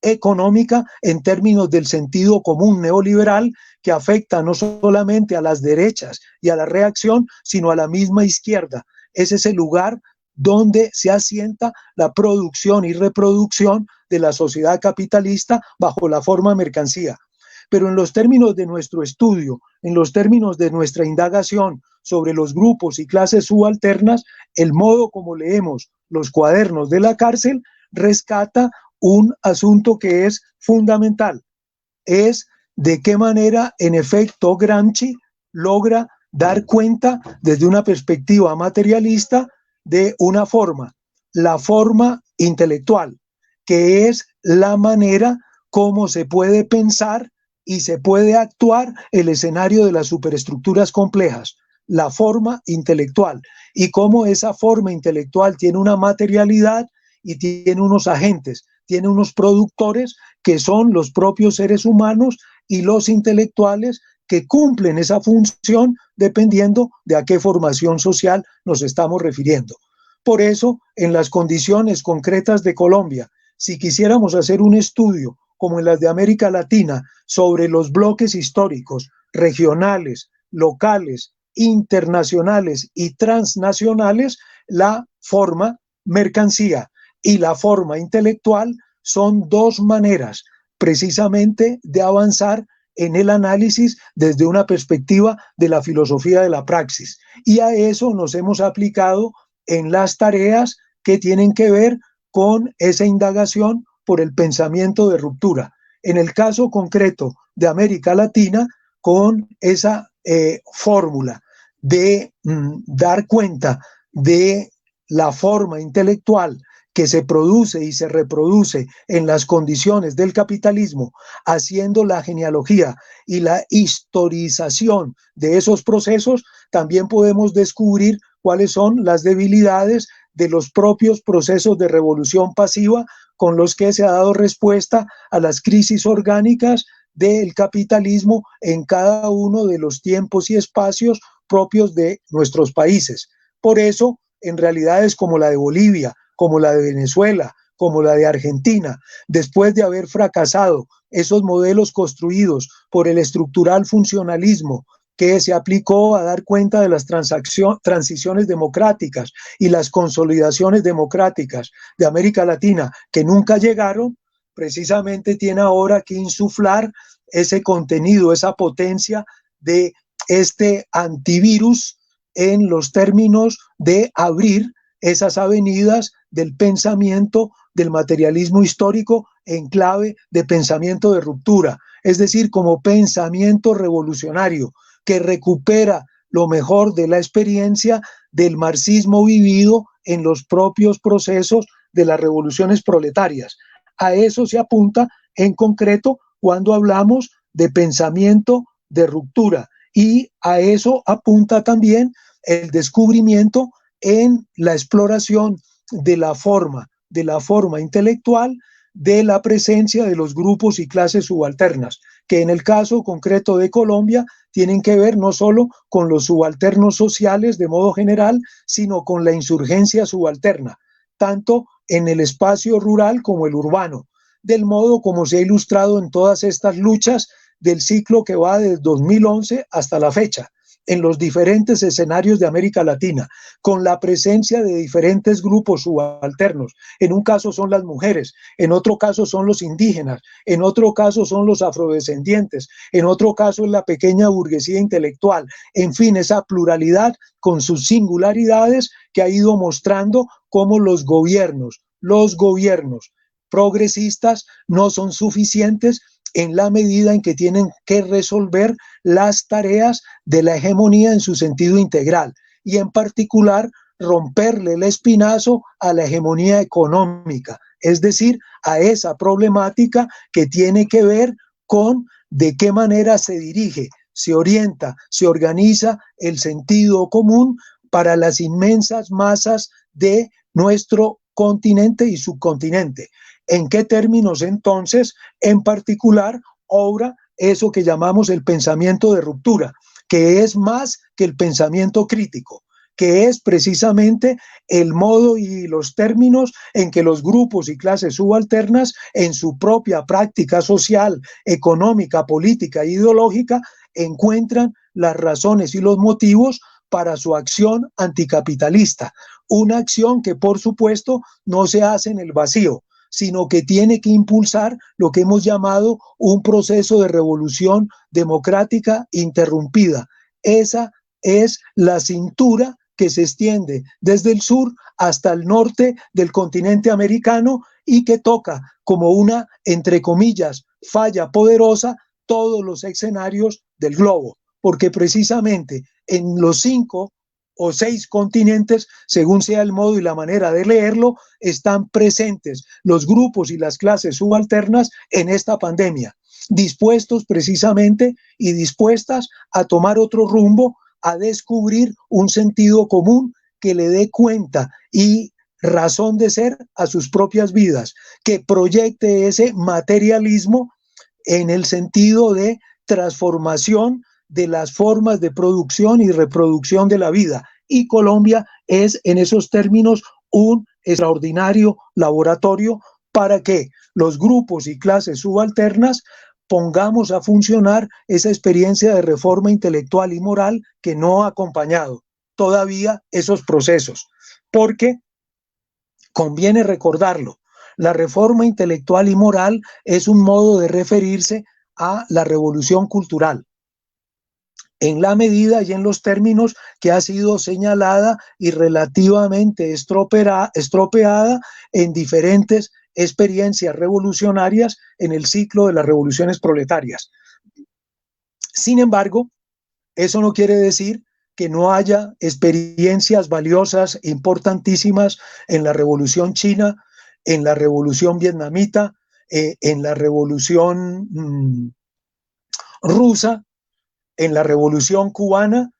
económica en términos del sentido común neoliberal que afecta no solamente a las derechas y a la reacción, sino a la misma izquierda. Ese es el lugar donde se asienta la producción y reproducción de la sociedad capitalista bajo la forma mercancía. Pero en los términos de nuestro estudio, en los términos de nuestra indagación sobre los grupos y clases subalternas, el modo como leemos los cuadernos de la cárcel rescata un asunto que es fundamental. Es de qué manera, en efecto, Gramsci logra dar cuenta desde una perspectiva materialista de una forma, la forma intelectual, que es la manera como se puede pensar y se puede actuar el escenario de las superestructuras complejas, la forma intelectual, y cómo esa forma intelectual tiene una materialidad y tiene unos agentes, tiene unos productores que son los propios seres humanos y los intelectuales que cumplen esa función dependiendo de a qué formación social nos estamos refiriendo. Por eso, en las condiciones concretas de Colombia, si quisiéramos hacer un estudio como en las de América Latina sobre los bloques históricos, regionales, locales, internacionales y transnacionales, la forma mercancía y la forma intelectual son dos maneras precisamente de avanzar en el análisis desde una perspectiva de la filosofía de la praxis. Y a eso nos hemos aplicado en las tareas que tienen que ver con esa indagación por el pensamiento de ruptura. En el caso concreto de América Latina, con esa fórmula de dar cuenta de la forma intelectual que se produce y se reproduce en las condiciones del capitalismo, haciendo la genealogía y la historización de esos procesos, también podemos descubrir cuáles son las debilidades de los propios procesos de revolución pasiva con los que se ha dado respuesta a las crisis orgánicas del capitalismo en cada uno de los tiempos y espacios propios de nuestros países. Por eso, en realidades como la de Bolivia, como la de Venezuela, como la de Argentina, después de haber fracasado esos modelos construidos por el estructural funcionalismo que se aplicó a dar cuenta de las transiciones democráticas y las consolidaciones democráticas de América Latina que nunca llegaron, precisamente tiene ahora que insuflar ese contenido, esa potencia de este antivirus en los términos de abrir esas avenidas del pensamiento, del materialismo histórico en clave de pensamiento de ruptura, es decir, como pensamiento revolucionario que recupera lo mejor de la experiencia del marxismo vivido en los propios procesos de las revoluciones proletarias. A eso se apunta en concreto cuando hablamos de pensamiento de ruptura, y a eso apunta también el descubrimiento en la exploración de la forma intelectual de la presencia de los grupos y clases subalternas, que en el caso concreto de Colombia tienen que ver no solo con los subalternos sociales de modo general, sino con la insurgencia subalterna, tanto en el espacio rural como el urbano, del modo como se ha ilustrado en todas estas luchas del ciclo que va desde 2011 hasta la fecha, en los diferentes escenarios de América Latina, con la presencia de diferentes grupos subalternos. En un caso son las mujeres, en otro caso son los indígenas, en otro caso son los afrodescendientes, en otro caso es la pequeña burguesía intelectual. En fin, esa pluralidad con sus singularidades que ha ido mostrando cómo los gobiernos progresistas no son suficientes en la medida en que tienen que resolver las tareas de la hegemonía en su sentido integral, y en particular romperle el espinazo a la hegemonía económica, es decir, a esa problemática que tiene que ver con de qué manera se dirige, se orienta, se organiza el sentido común para las inmensas masas de nuestro continente y subcontinente. ¿En qué términos entonces, en particular, obra eso que llamamos el pensamiento de ruptura, que es más que el pensamiento crítico, que es precisamente el modo y los términos en que los grupos y clases subalternas, en su propia práctica social, económica, política e ideológica, encuentran las razones y los motivos para su acción anticapitalista? Una acción que, por supuesto, no se hace en el vacío, sino que tiene que impulsar lo que hemos llamado un proceso de revolución democrática interrumpida. Esa es la cintura que se extiende desde el sur hasta el norte del continente americano y que toca como una, entre comillas, falla poderosa todos los escenarios del globo, porque precisamente en los 5 o 6 continentes, según sea el modo y la manera de leerlo, están presentes los grupos y las clases subalternas en esta pandemia, dispuestos precisamente y dispuestas a tomar otro rumbo, a descubrir un sentido común que le dé cuenta y razón de ser a sus propias vidas, que proyecte ese materialismo en el sentido de transformación de las formas de producción y reproducción de la vida. Y Colombia es en esos términos un extraordinario laboratorio para que los grupos y clases subalternas pongamos a funcionar esa experiencia de reforma intelectual y moral que no ha acompañado todavía esos procesos. Porque conviene recordarlo, la reforma intelectual y moral es un modo de referirse a la revolución cultural, en la medida y en los términos que ha sido señalada y relativamente estropeada en diferentes experiencias revolucionarias en el ciclo de las revoluciones proletarias. Sin embargo, eso no quiere decir que no haya experiencias valiosas, importantísimas en la Revolución China, en la Revolución Vietnamita, en la Revolución rusa, en la Revolución cubana,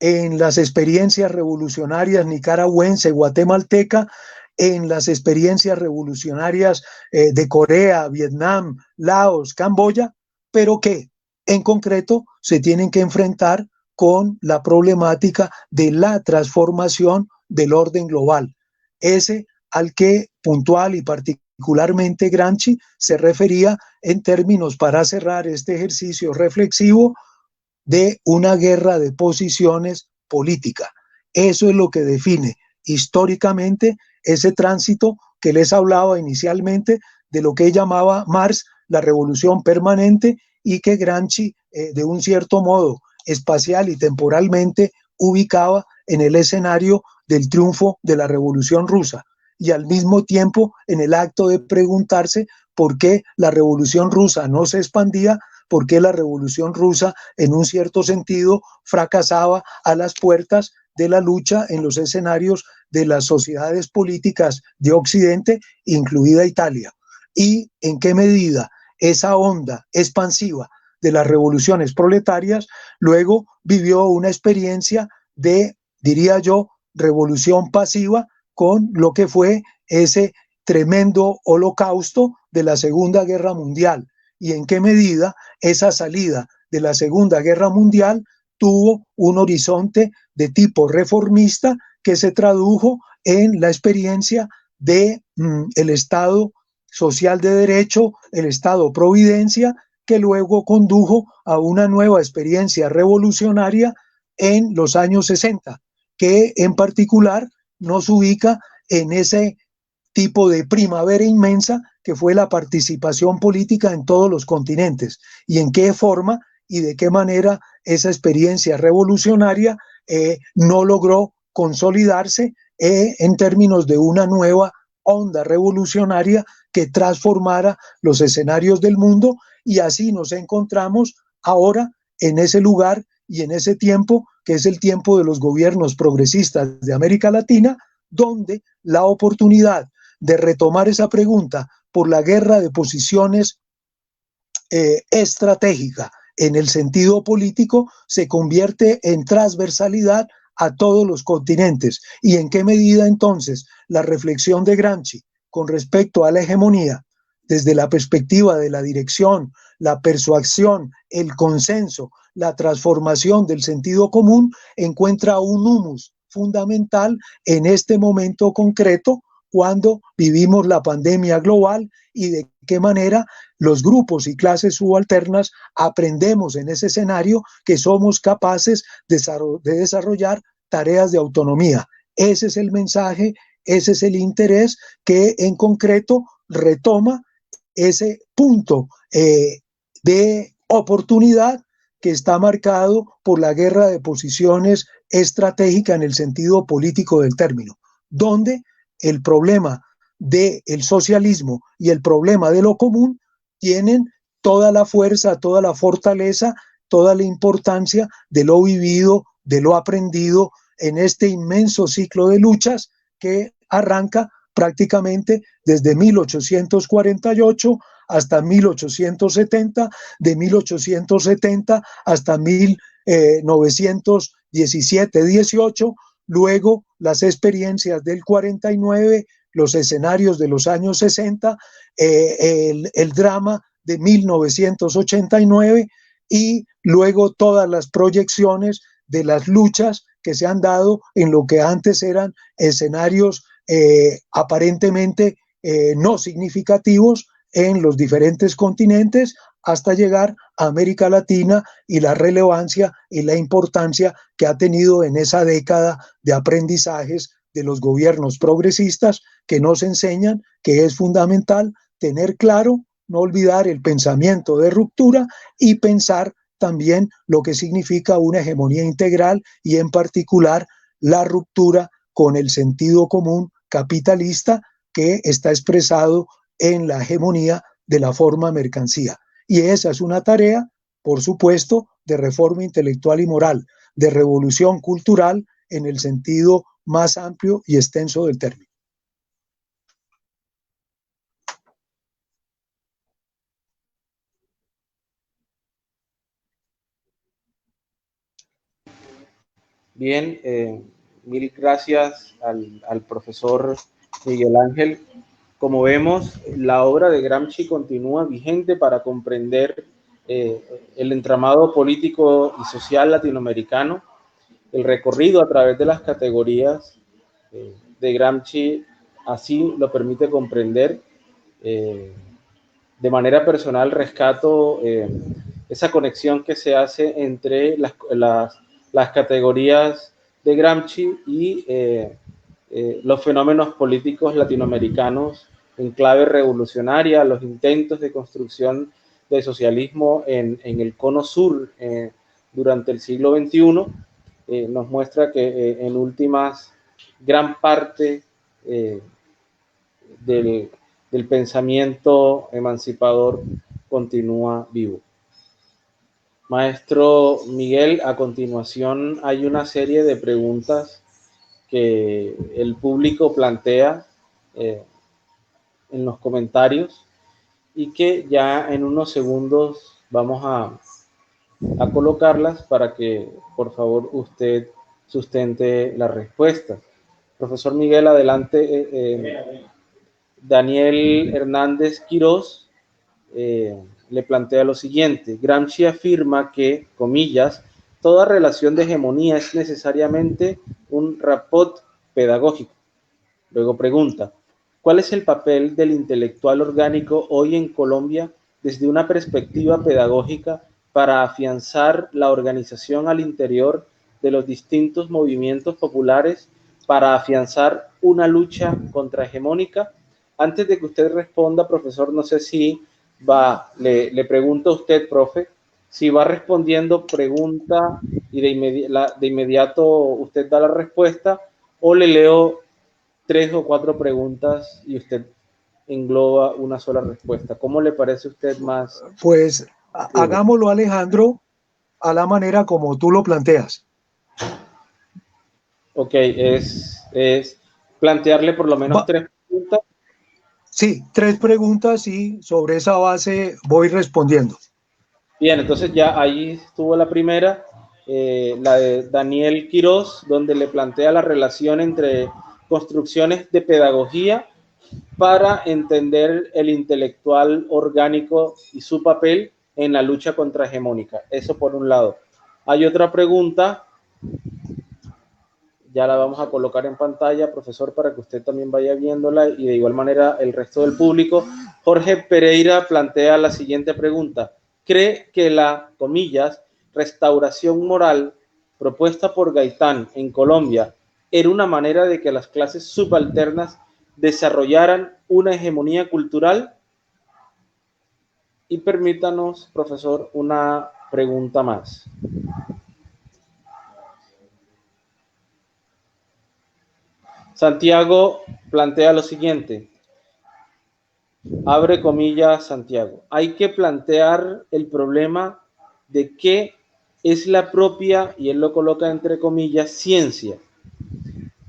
en las experiencias revolucionarias nicaragüense, guatemalteca, en las experiencias revolucionarias de Corea, Vietnam, Laos, Camboya, pero que en concreto se tienen que enfrentar con la problemática de la transformación del orden global, ese al que puntual y particularmente Gramsci se refería en términos, para cerrar este ejercicio reflexivo, de una guerra de posiciones política. Eso es lo que define históricamente ese tránsito que les hablaba inicialmente de lo que llamaba Marx la revolución permanente y que Gramsci de un cierto modo espacial y temporalmente ubicaba en el escenario del triunfo de la Revolución Rusa y al mismo tiempo en el acto de preguntarse por qué la Revolución Rusa no se expandía, por qué la Revolución Rusa en un cierto sentido fracasaba a las puertas de la lucha en los escenarios de las sociedades políticas de Occidente, incluida Italia, y en qué medida esa onda expansiva de las revoluciones proletarias luego vivió una experiencia de, diría yo, revolución pasiva con lo que fue ese tremendo holocausto de la Segunda Guerra Mundial, y en qué medida esa salida de la Segunda Guerra Mundial tuvo un horizonte de tipo reformista que se tradujo en la experiencia de el Estado social de derecho, el Estado providencia, que luego condujo a una nueva experiencia revolucionaria en los años 60, que en particular nos ubica en ese tipo de primavera inmensa que fue la participación política en todos los continentes, y en qué forma y de qué manera esa experiencia revolucionaria no logró consolidarse en términos de una nueva onda revolucionaria que transformara los escenarios del mundo, y así nos encontramos ahora en ese lugar y en ese tiempo que es el tiempo de los gobiernos progresistas de América Latina, donde la oportunidad de retomar esa pregunta por la guerra de posiciones estratégica en el sentido político se convierte en transversalidad a todos los continentes. ¿Y en qué medida entonces la reflexión de Gramsci con respecto a la hegemonía desde la perspectiva de la dirección, la persuasión, el consenso, la transformación del sentido común encuentra un humus fundamental en este momento concreto cuando vivimos la pandemia global, y de qué manera los grupos y clases subalternas aprendemos en ese escenario que somos capaces de desarrollar tareas de autonomía? Ese es el mensaje, ese es el interés que en concreto retoma ese punto de oportunidad que está marcado por la guerra de posiciones estratégica en el sentido político del término, donde el problema del socialismo y el problema de lo común tienen toda la fuerza, toda la fortaleza, toda la importancia de lo vivido, de lo aprendido en este inmenso ciclo de luchas que arranca prácticamente desde 1848 hasta 1870, de 1870 hasta 1917-18, luego las experiencias del 49, los escenarios de los años 60, el drama de 1989 y luego todas las proyecciones de las luchas que se han dado en lo que antes eran escenarios aparentemente no significativos en los diferentes continentes hasta llegar a América Latina y la relevancia y la importancia que ha tenido en esa década de aprendizajes de los gobiernos progresistas que nos enseñan que es fundamental tener claro, no olvidar el pensamiento de ruptura y pensar también lo que significa una hegemonía integral y en particular la ruptura con el sentido común capitalista que está expresado en la hegemonía de la forma mercancía. Y esa es una tarea, por supuesto, de reforma intelectual y moral, de revolución cultural en el sentido más amplio y extenso del término. Bien, mil gracias al profesor Miguel Ángel. Como vemos, la obra de Gramsci continúa vigente para comprender el entramado político y social latinoamericano. El recorrido a través de las categorías de Gramsci así lo permite comprender. De manera personal rescato esa conexión que se hace entre las categorías de Gramsci y los fenómenos políticos latinoamericanos en clave revolucionaria, los intentos de construcción del socialismo en el cono sur durante el siglo XXI, nos muestra que en últimas gran parte del pensamiento emancipador continúa vivo. Maestro Miguel, a continuación hay una serie de preguntas que el público plantea en los comentarios y que ya en unos segundos vamos a colocarlas para que por favor usted sustente la respuesta. Profesor Miguel, adelante. Daniel Hernández Quirós le plantea lo siguiente: Gramsci afirma que, comillas, toda relación de hegemonía es necesariamente un rapport pedagógico. Luego pregunta: ¿cuál es el papel del intelectual orgánico hoy en Colombia desde una perspectiva pedagógica para afianzar la organización al interior de los distintos movimientos populares, para afianzar una lucha contrahegemónica? Antes de que usted responda, profesor, no sé si le pregunto a usted, profe, si va respondiendo pregunta y de inmediato usted da la respuesta, o le leo 3 o 4 preguntas y usted engloba una sola respuesta. ¿Cómo le parece a usted más? Pues hagámoslo, Alejandro, a la manera como tú lo planteas. Ok, es plantearle por lo menos 3 preguntas. Sí, 3 preguntas y sobre esa base voy respondiendo. Bien, entonces ya ahí estuvo la primera, la de Daniel Quirós, donde le plantea la relación entre construcciones de pedagogía para entender el intelectual orgánico y su papel en la lucha contrahegemónica. Eso por un lado. Hay otra pregunta, ya la vamos a colocar en pantalla, profesor, para que usted también vaya viéndola y de igual manera el resto del público. Jorge Pereira plantea la siguiente pregunta: ¿cree que la, comillas, restauración moral propuesta por Gaitán en Colombia era una manera de que las clases subalternas desarrollaran una hegemonía cultural? Y permítanos, profesor, una pregunta más. Santiago plantea lo siguiente, abre comillas Santiago: hay que plantear el problema de qué es la propia, y él lo coloca entre comillas, ciencia.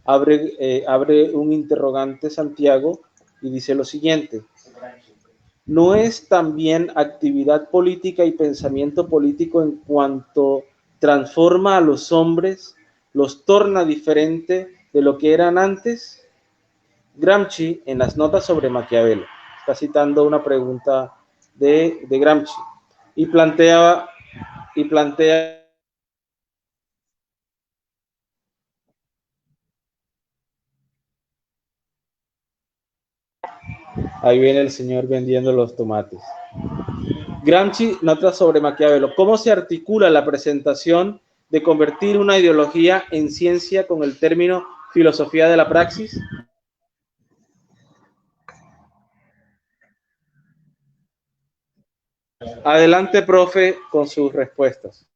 Abre un interrogante Santiago y dice lo siguiente: ¿no es también actividad política y pensamiento político en cuanto transforma a los hombres, los torna diferente de lo que eran antes. Gramsci, en las notas sobre Maquiavelo, está citando una pregunta de Gramsci y plantea ahí viene el señor vendiendo los tomates. Gramsci nota sobre Maquiavelo: ¿cómo se articula la presentación de convertir una ideología en ciencia con el término filosofía de la praxis? Adelante, profe, con sus respuestas.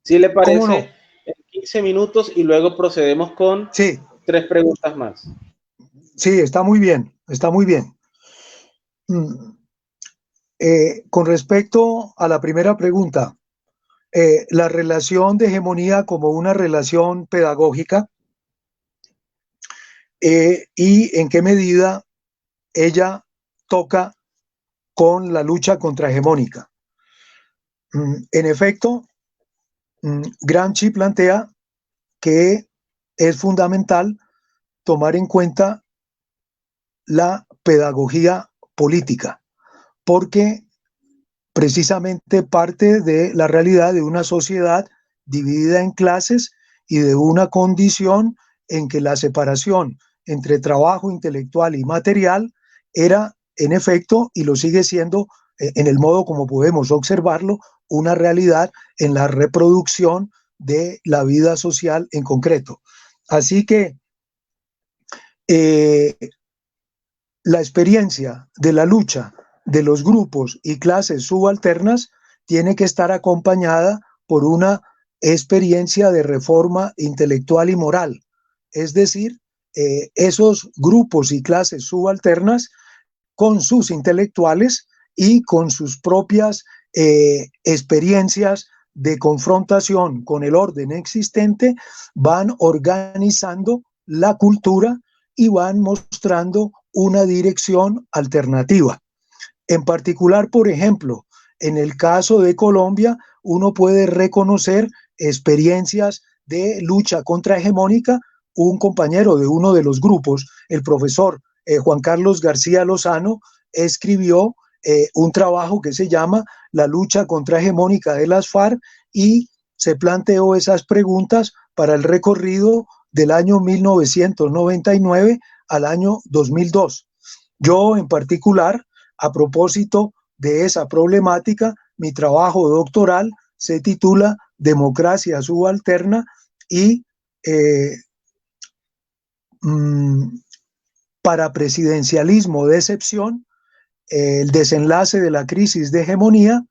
¿Sí le parece? ¿Cómo no? En 15 minutos y luego procedemos con Sí, 3 preguntas más. sí, está muy bien, está muy bien. Con respecto a la primera pregunta, la relación de hegemonía como una relación pedagógica y en qué medida ella toca con la lucha contrahegemónica. En efecto, Gramsci plantea que es fundamental tomar en cuenta la pedagogía política, porque precisamente parte de la realidad de una sociedad dividida en clases y de una condición en que la separación entre trabajo intelectual y material era, en efecto, y lo sigue siendo en el modo como podemos observarlo, una realidad en la reproducción de la vida social en concreto. Así que la experiencia de la lucha de los grupos y clases subalternas tiene que estar acompañada por una experiencia de reforma intelectual y moral. Es decir, esos grupos y clases subalternas con sus intelectuales y con sus propias experiencias de confrontación con el orden existente, van organizando la cultura y van mostrando una dirección alternativa. En particular, por ejemplo, en el caso de Colombia, uno puede reconocer experiencias de lucha contrahegemónica. Un compañero de uno de los grupos, el profesor Juan Carlos García Lozano, escribió un trabajo que se llama La lucha contrahegemónica de las FARC y se planteó esas preguntas para el recorrido del año 1999 al año 2002. Yo, en particular, a propósito de esa problemática, mi trabajo doctoral se titula Democracia subalterna y parapresidencialismo de excepción, el desenlace de la crisis de hegemonía,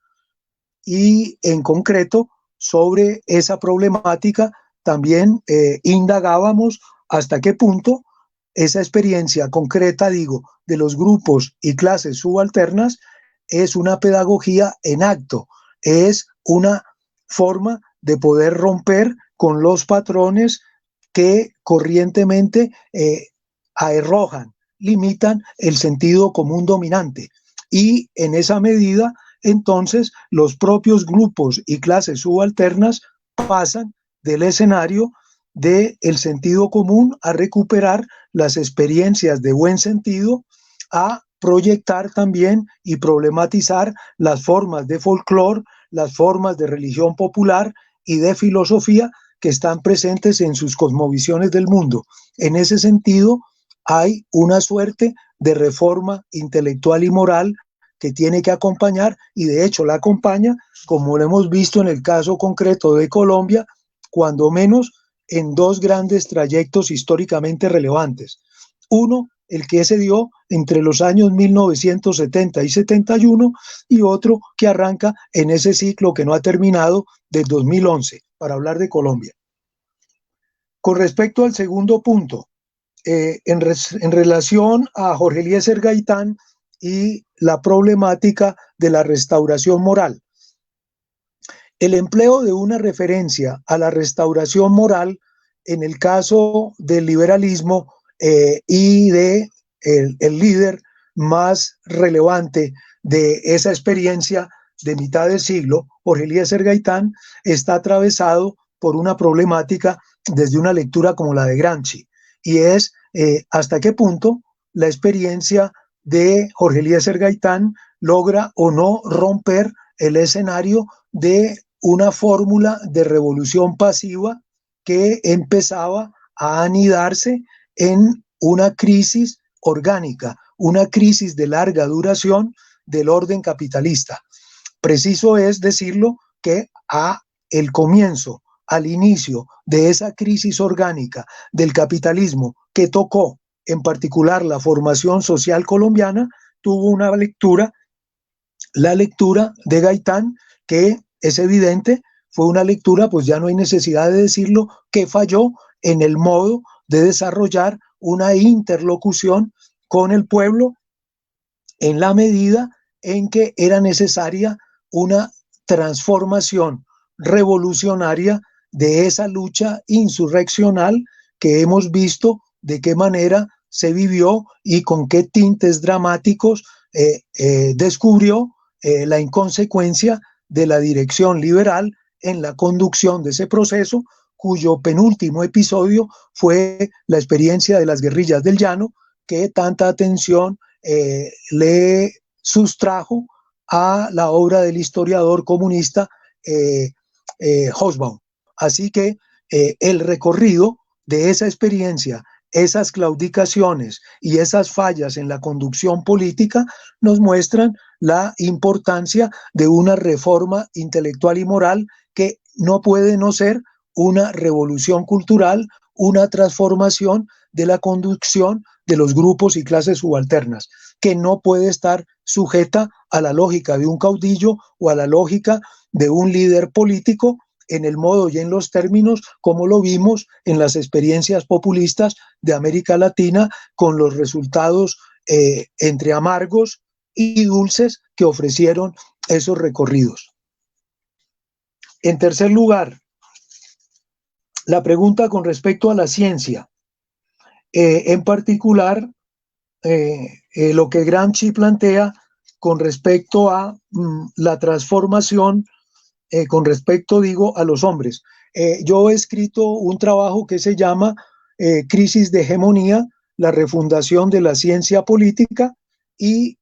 y en concreto sobre esa problemática también indagábamos hasta qué punto esa experiencia concreta, digo, de los grupos y clases subalternas es una pedagogía en acto, es una forma de poder romper con los patrones que corrientemente arrojan, limitan el sentido común dominante. Y en esa medida, entonces, los propios grupos y clases subalternas pasan del escenario del sentido común a recuperar las experiencias de buen sentido, a proyectar también y problematizar las formas de folclore, las formas de religión popular y de filosofía que están presentes en sus cosmovisiones del mundo. En ese sentido, hay una suerte de reforma intelectual y moral que tiene que acompañar, y de hecho la acompaña, como lo hemos visto en el caso concreto de Colombia, cuando menos en dos grandes trayectos históricamente relevantes. Uno, el que se dio entre los años 1970 y 71, y otro que arranca en ese ciclo que no ha terminado del 2011, para hablar de Colombia. Con respecto al segundo punto, en relación a Jorge Eliezer Gaitán y la problemática de la restauración moral. El empleo de una referencia a la restauración moral en el caso del liberalismo y de el líder más relevante de esa experiencia de mitad del siglo, Jorge Eliezer Gaitán, está atravesado por una problemática desde una lectura como la de Gramsci, y es hasta qué punto la experiencia de Jorge Eliezer Gaitán logra o no romper el escenario de una fórmula de revolución pasiva que empezaba a anidarse en una crisis orgánica, una crisis de larga duración del orden capitalista. Preciso es decirlo que el comienzo, al inicio de esa crisis orgánica del capitalismo que tocó en particular la formación social colombiana, tuvo una lectura, la lectura de Gaitán, que es evidente, fue una lectura, pues ya no hay necesidad de decirlo, que falló en el modo de desarrollar una interlocución con el pueblo en la medida en que era necesaria una transformación revolucionaria de esa lucha insurreccional que hemos visto de qué manera se vivió y con qué tintes dramáticos descubrió la inconsecuencia de la dirección liberal en la conducción de ese proceso, cuyo penúltimo episodio fue la experiencia de las guerrillas del llano, que tanta atención le sustrajo a la obra del historiador comunista Hobsbawm. Así que el recorrido de esa experiencia, esas claudicaciones y esas fallas en la conducción política nos muestran la importancia de una reforma intelectual y moral que no puede no ser una revolución cultural, una transformación de la conducción de los grupos y clases subalternas, que no puede estar sujeta a la lógica de un caudillo o a la lógica de un líder político en el modo y en los términos como lo vimos en las experiencias populistas de América Latina, con los resultados entre amargos y dulces que ofrecieron esos recorridos. En tercer lugar, la pregunta con respecto a la ciencia. En particular, lo que Gramsci plantea con respecto a la transformación, con respecto, digo, a los hombres. Yo he escrito un trabajo que se llama Crisis de Hegemonía, la refundación de la ciencia política, y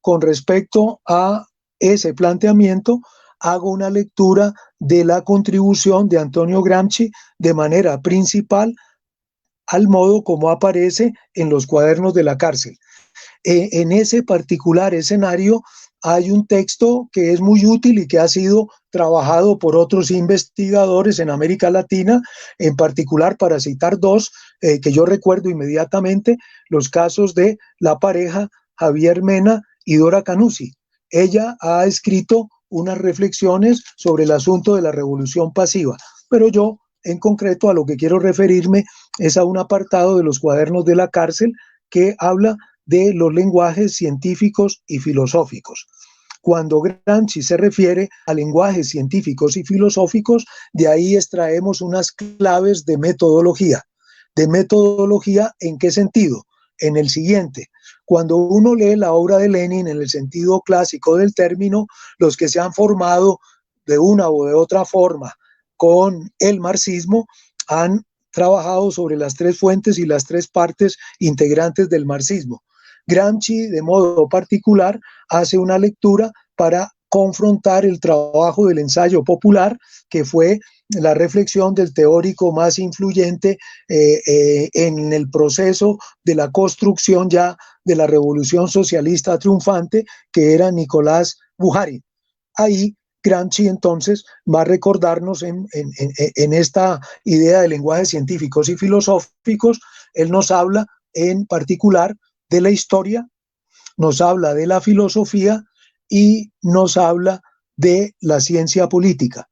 con respecto a ese planteamiento hago una lectura de la contribución de Antonio Gramsci de manera principal al modo como aparece en los cuadernos de la cárcel. En ese particular escenario hay un texto que es muy útil y que ha sido trabajado por otros investigadores en América Latina, en particular, para citar dos que yo recuerdo inmediatamente, los casos de la pareja Javier Mena y Dora Canuzzi. Ella ha escrito unas reflexiones sobre el asunto de la revolución pasiva, pero yo en concreto a lo que quiero referirme es a un apartado de los cuadernos de la cárcel que habla de los lenguajes científicos y filosóficos. Cuando Gramsci se refiere a lenguajes científicos y filosóficos, de ahí extraemos unas claves de metodología. ¿De metodología en qué sentido? En el siguiente: cuando uno lee la obra de Lenin en el sentido clásico del término, los que se han formado de una o de otra forma con el marxismo han trabajado sobre las tres fuentes y las tres partes integrantes del marxismo. Gramsci, de modo particular, hace una lectura para confrontar el trabajo del ensayo popular, que fue la reflexión del teórico más influyente en el proceso de la construcción ya de la revolución socialista triunfante, que era Nicolás Bukharin. Ahí Gramsci entonces va a recordarnos en esta idea de lenguajes científicos y filosóficos. Él nos habla en particular de la historia, nos habla de la filosofía y nos habla de la ciencia política.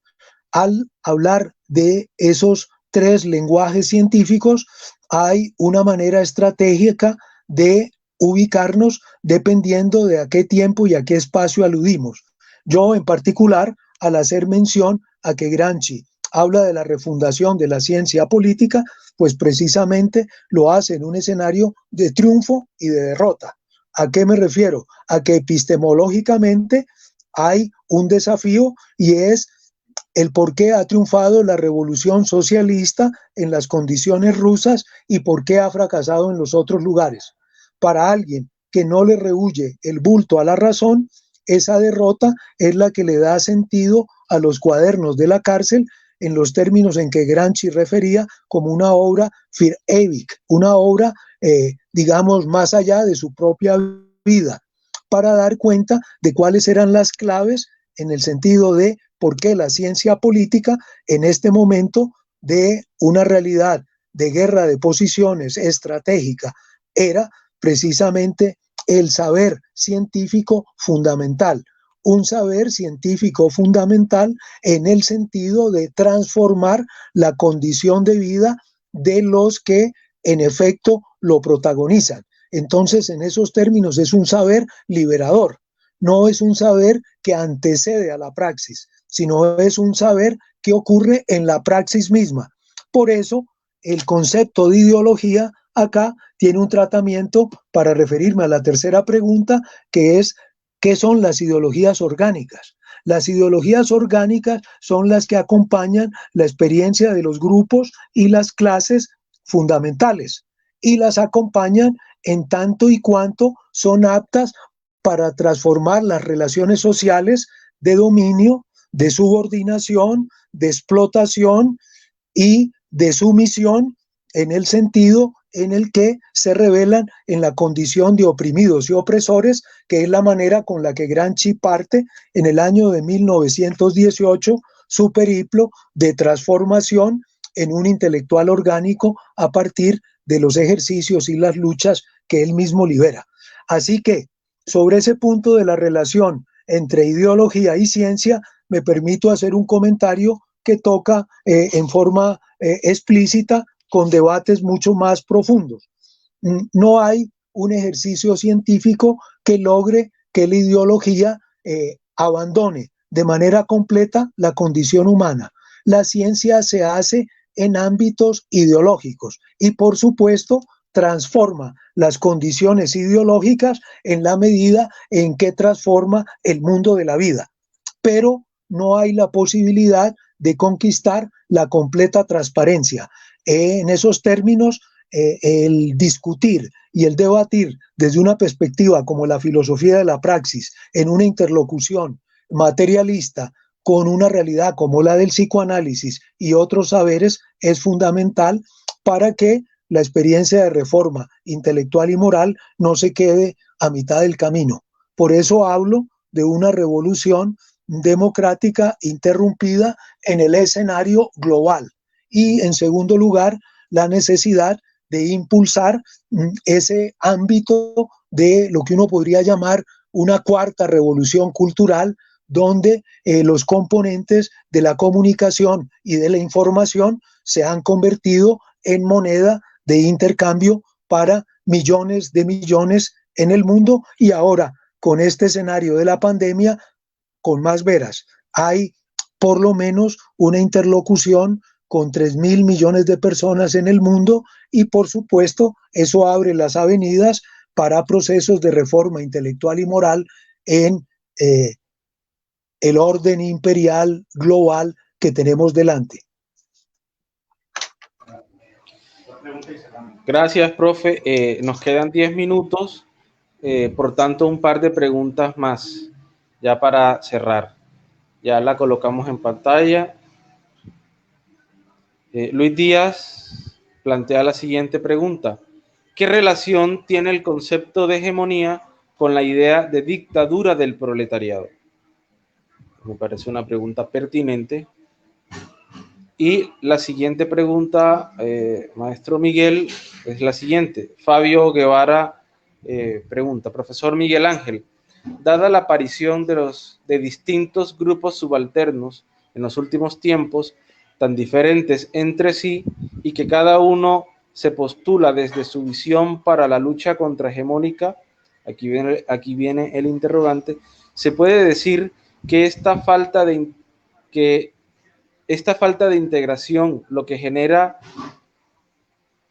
Al hablar de esos tres lenguajes científicos, hay una manera estratégica de ubicarnos dependiendo de a qué tiempo y a qué espacio aludimos. Yo, en particular, al hacer mención a que Gramsci habla de la refundación de la ciencia política, pues precisamente lo hace en un escenario de triunfo y de derrota. ¿A qué me refiero? A que epistemológicamente hay un desafío y es el por qué ha triunfado la revolución socialista en las condiciones rusas y por qué ha fracasado en los otros lugares. Para alguien que no le rehúye el bulto a la razón, esa derrota es la que le da sentido a los cuadernos de la cárcel en los términos en que Gramsci refería como una obra für ewig, una obra, digamos, más allá de su propia vida, para dar cuenta de cuáles eran las claves en el sentido de por qué la ciencia política en este momento de una realidad de guerra de posiciones estratégica era precisamente el saber científico fundamental, un saber científico fundamental en el sentido de transformar la condición de vida de los que en efecto lo protagonizan. Entonces, en esos términos es un saber liberador, no es un saber que antecede a la praxis, sino es un saber que ocurre en la praxis misma. Por eso, el concepto de ideología acá tiene un tratamiento para referirme a la tercera pregunta, que es ¿qué son las ideologías orgánicas? Las ideologías orgánicas son las que acompañan la experiencia de los grupos y las clases fundamentales y las acompañan en tanto y cuanto son aptas para transformar las relaciones sociales de dominio, de subordinación, de explotación y de sumisión en el sentido en el que se revelan en la condición de oprimidos y opresores, que es la manera con la que Gramsci parte en el año de 1918 su periplo de transformación en un intelectual orgánico a partir de los ejercicios y las luchas que él mismo libera. Así que, sobre ese punto de la relación entre ideología y ciencia, me permito hacer un comentario que toca en forma explícita con debates mucho más profundos. No hay un ejercicio científico que logre que la ideología abandone de manera completa la condición humana. La ciencia se hace en ámbitos ideológicos y, por supuesto, transforma las condiciones ideológicas en la medida en que transforma el mundo de la vida. Pero no hay la posibilidad de conquistar la completa transparencia. En esos términos, el discutir y el debatir desde una perspectiva como la filosofía de la praxis, en una interlocución materialista con una realidad como la del psicoanálisis y otros saberes, es fundamental para que la experiencia de reforma intelectual y moral no se quede a mitad del camino. Por eso hablo de una revolución democrática interrumpida en el escenario global. Y en segundo lugar, la necesidad de impulsar ese ámbito de lo que uno podría llamar una cuarta revolución cultural, donde los componentes de la comunicación y de la información se han convertido en moneda de intercambio para millones de millones en el mundo, y ahora con este escenario de la pandemia con más veras. Hay por lo menos una interlocución con 3.000 millones de personas en el mundo y, por supuesto, eso abre las avenidas para procesos de reforma intelectual y moral en el orden imperial global que tenemos delante. Gracias, profe. Nos quedan 10 minutos, por tanto, un par de preguntas más, ya para cerrar. Ya la colocamos en pantalla. Luis Díaz plantea la siguiente pregunta. ¿Qué relación tiene el concepto de hegemonía con la idea de dictadura del proletariado? Me parece una pregunta pertinente. Y la siguiente pregunta, maestro Miguel, es la siguiente. Fabio Guevara pregunta, profesor Miguel Ángel, dada la aparición de distintos grupos subalternos en los últimos tiempos, tan diferentes entre sí y que cada uno se postula desde su visión para la lucha contrahegemónica, aquí viene el interrogante, se puede decir que esta falta de integración lo que genera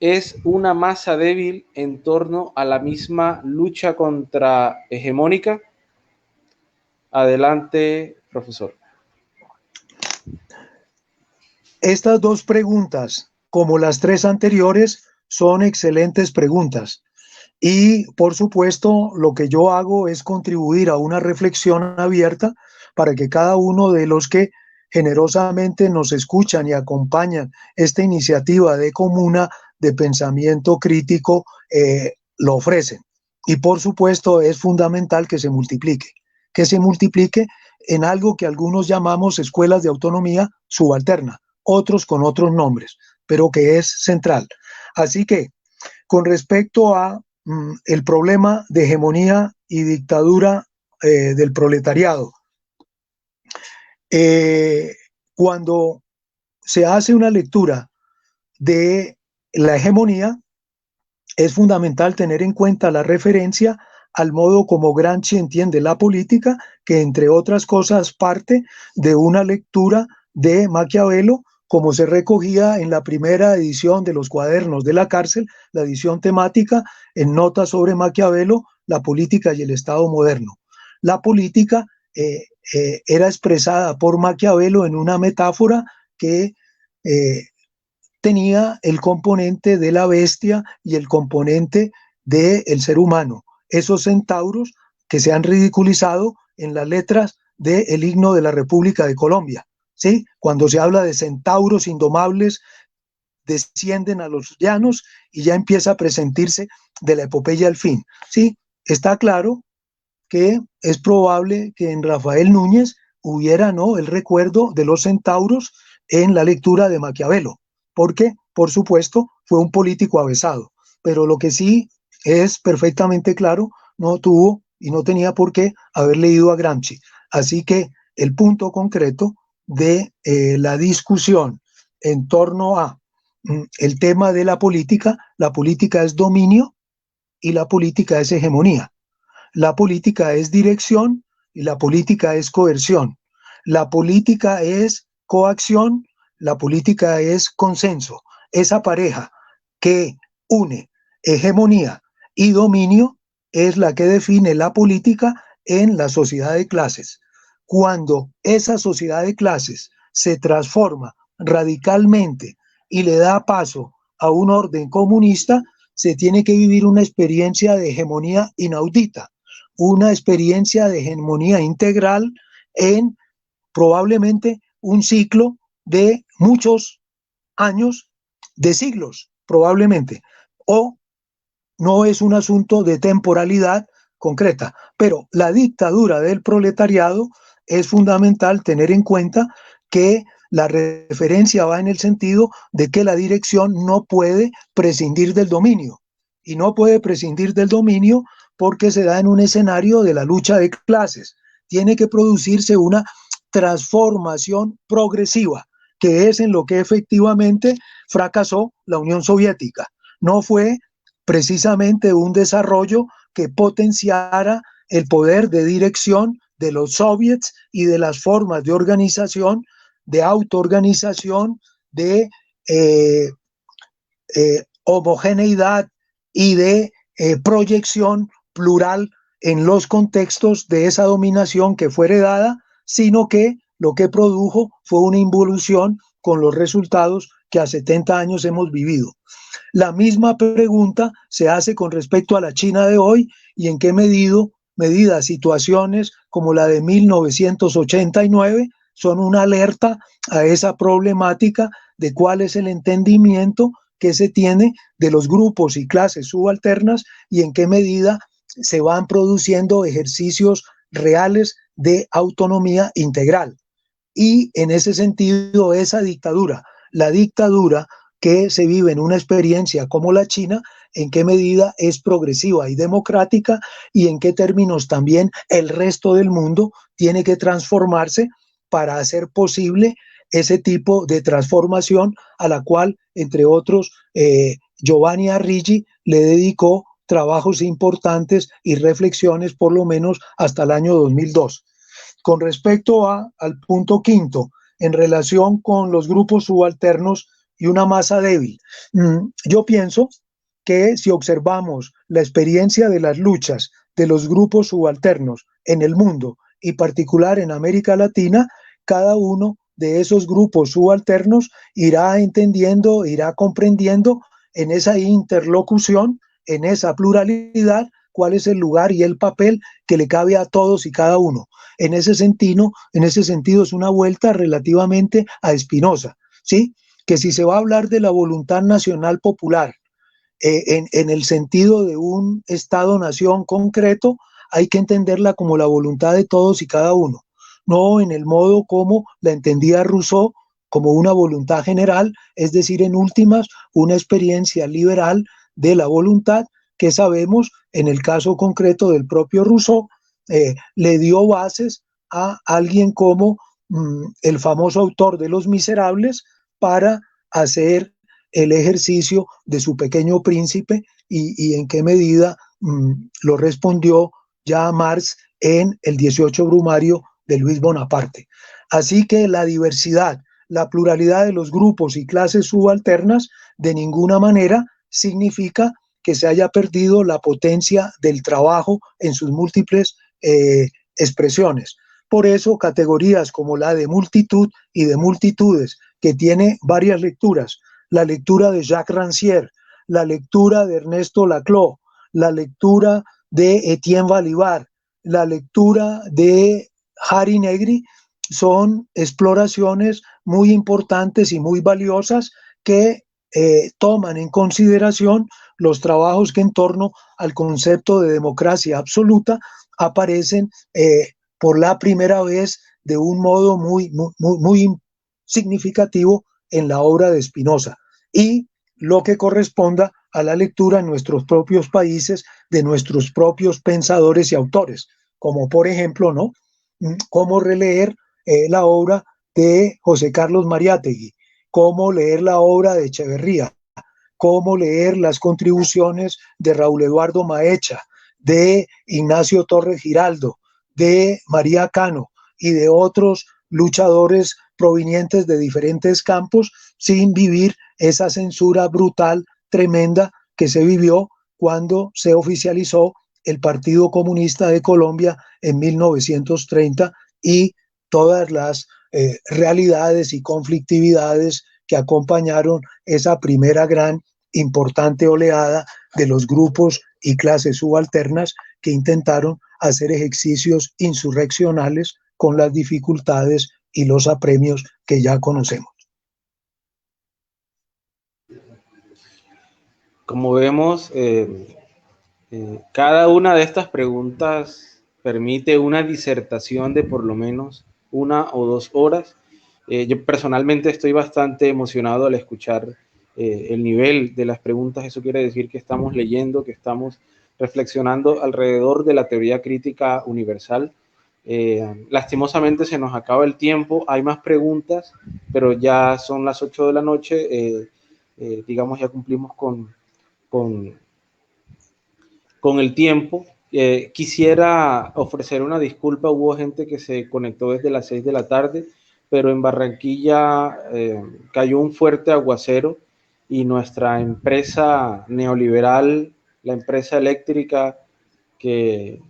es una masa débil en torno a la misma lucha contrahegemónica. Adelante, profesor. Estas dos preguntas, como las tres anteriores, son excelentes preguntas. Y por supuesto, lo que yo hago es contribuir a una reflexión abierta para que cada uno de los que generosamente nos escuchan y acompañan esta iniciativa de comuna de pensamiento crítico lo ofrecen. Y por supuesto es fundamental que se multiplique en algo que algunos llamamos escuelas de autonomía subalterna, otros con otros nombres, pero que es central. Así que con respecto a el problema de hegemonía y dictadura del proletariado, cuando se hace una lectura de la hegemonía, es fundamental tener en cuenta la referencia al modo como Gramsci entiende la política, que entre otras cosas parte de una lectura de Maquiavelo, como se recogía en la primera edición de los Cuadernos de la Cárcel, la edición temática en notas sobre Maquiavelo, la política y el Estado moderno. La política era expresada por Maquiavelo en una metáfora que tenía el componente de la bestia y el componente del ser humano. Esos centauros que se han ridiculizado en las letras del himno de la República de Colombia. ¿Sí? Cuando se habla de centauros indomables, descienden a los llanos y ya empieza a presentirse de la epopeya al fin. ¿Sí? Está claro que es probable que en Rafael Núñez hubiera, ¿no?, el recuerdo de los centauros en la lectura de Maquiavelo, porque, por supuesto, fue un político avesado, pero lo que sí es perfectamente claro, no tuvo y no tenía por qué haber leído a Gramsci. Así que el punto concreto de la discusión en torno a el tema de la política es dominio y la política es hegemonía. La política es dirección y la política es coerción. La política es coacción, la política es consenso. Esa pareja que une hegemonía y dominio es la que define la política en la sociedad de clases. Cuando esa sociedad de clases se transforma radicalmente y le da paso a un orden comunista, se tiene que vivir una experiencia de hegemonía inaudita, una experiencia de hegemonía integral en probablemente un ciclo de muchos años, de siglos, probablemente, o no es un asunto de temporalidad concreta, pero la dictadura del proletariado es fundamental tener en cuenta que la referencia va en el sentido de que la dirección no puede prescindir del dominio, y no puede prescindir del dominio porque se da en un escenario de la lucha de clases. Tiene que producirse una transformación progresiva, que es en lo que efectivamente fracasó la Unión Soviética. No fue precisamente un desarrollo que potenciara el poder de dirección de los soviets y de las formas de organización, de autoorganización, de homogeneidad y de proyección plural en los contextos de esa dominación que fue heredada, sino que lo que produjo fue una involución con los resultados que a 70 años hemos vivido. La misma pregunta se hace con respecto a la China de hoy y en qué medida situaciones como la de 1989 son una alerta a esa problemática de cuál es el entendimiento que se tiene de los grupos y clases subalternas y en qué medida se van produciendo ejercicios reales de autonomía integral. Y en ese sentido, esa dictadura, la dictadura que se vive en una experiencia como la China, en qué medida es progresiva y democrática y en qué términos también el resto del mundo tiene que transformarse para hacer posible ese tipo de transformación a la cual, entre otros, Giovanni Arrighi le dedicó trabajos importantes y reflexiones por lo menos hasta el año 2002. Con respecto al punto quinto, en relación con los grupos subalternos y una masa débil, yo pienso que si observamos la experiencia de las luchas de los grupos subalternos en el mundo y particular en América Latina, cada uno de esos grupos subalternos irá entendiendo, irá comprendiendo en esa interlocución, en esa pluralidad, cuál es el lugar y el papel que le cabe a todos y cada uno. En ese sentido es una vuelta relativamente a Spinoza, ¿sí? Que si se va a hablar de la voluntad nacional popular en el sentido de un Estado-nación concreto, hay que entenderla como la voluntad de todos y cada uno, no en el modo como la entendía Rousseau, como una voluntad general, es decir, en últimas, una experiencia liberal de la voluntad que sabemos, en el caso concreto del propio Rousseau, le dio bases a alguien como el famoso autor de Los Miserables para hacer el ejercicio de su Pequeño Príncipe y en qué medida lo respondió ya Marx en el 18 Brumario de Luis Bonaparte. Así que la diversidad, la pluralidad de los grupos y clases subalternas de ninguna manera significa que se haya perdido la potencia del trabajo en sus múltiples expresiones. Por eso, categorías como la de multitud y de multitudes, que tiene varias lecturas, la lectura de Jacques Rancière, la lectura de Ernesto Laclau, la lectura de Etienne Balibar, la lectura de Harry Negri, son exploraciones muy importantes y muy valiosas que toman en consideración los trabajos que en torno al concepto de democracia absoluta aparecen por la primera vez de un modo muy significativo en la obra de Spinoza, y lo que corresponda a la lectura en nuestros propios países de nuestros propios pensadores y autores, como por ejemplo, ¿no? Cómo releer la obra de José Carlos Mariátegui, cómo leer la obra de Echeverría, cómo leer las contribuciones de Raúl Eduardo Maecha, de Ignacio Torres Giraldo, de María Cano y de otros luchadores provenientes de diferentes campos, sin vivir esa censura brutal, tremenda, que se vivió cuando se oficializó el Partido Comunista de Colombia en 1930 y todas las realidades y conflictividades que acompañaron esa primera gran importante oleada de los grupos y clases subalternas que intentaron hacer ejercicios insurreccionales con las dificultades y los apremios que ya conocemos. Como vemos, cada una de estas preguntas permite una disertación de por lo menos 1 o 2 horas. Yo personalmente estoy bastante emocionado al escuchar el nivel de las preguntas. Eso quiere decir que estamos leyendo, que estamos reflexionando alrededor de la teoría crítica universal. Lastimosamente se nos acaba el tiempo, hay más preguntas, pero ya son las 8 de la noche, digamos ya cumplimos con el tiempo. Quisiera ofrecer una disculpa, hubo gente que se conectó desde las 6 de la tarde, pero en Barranquilla cayó un fuerte aguacero y nuestra empresa neoliberal, la empresa eléctrica que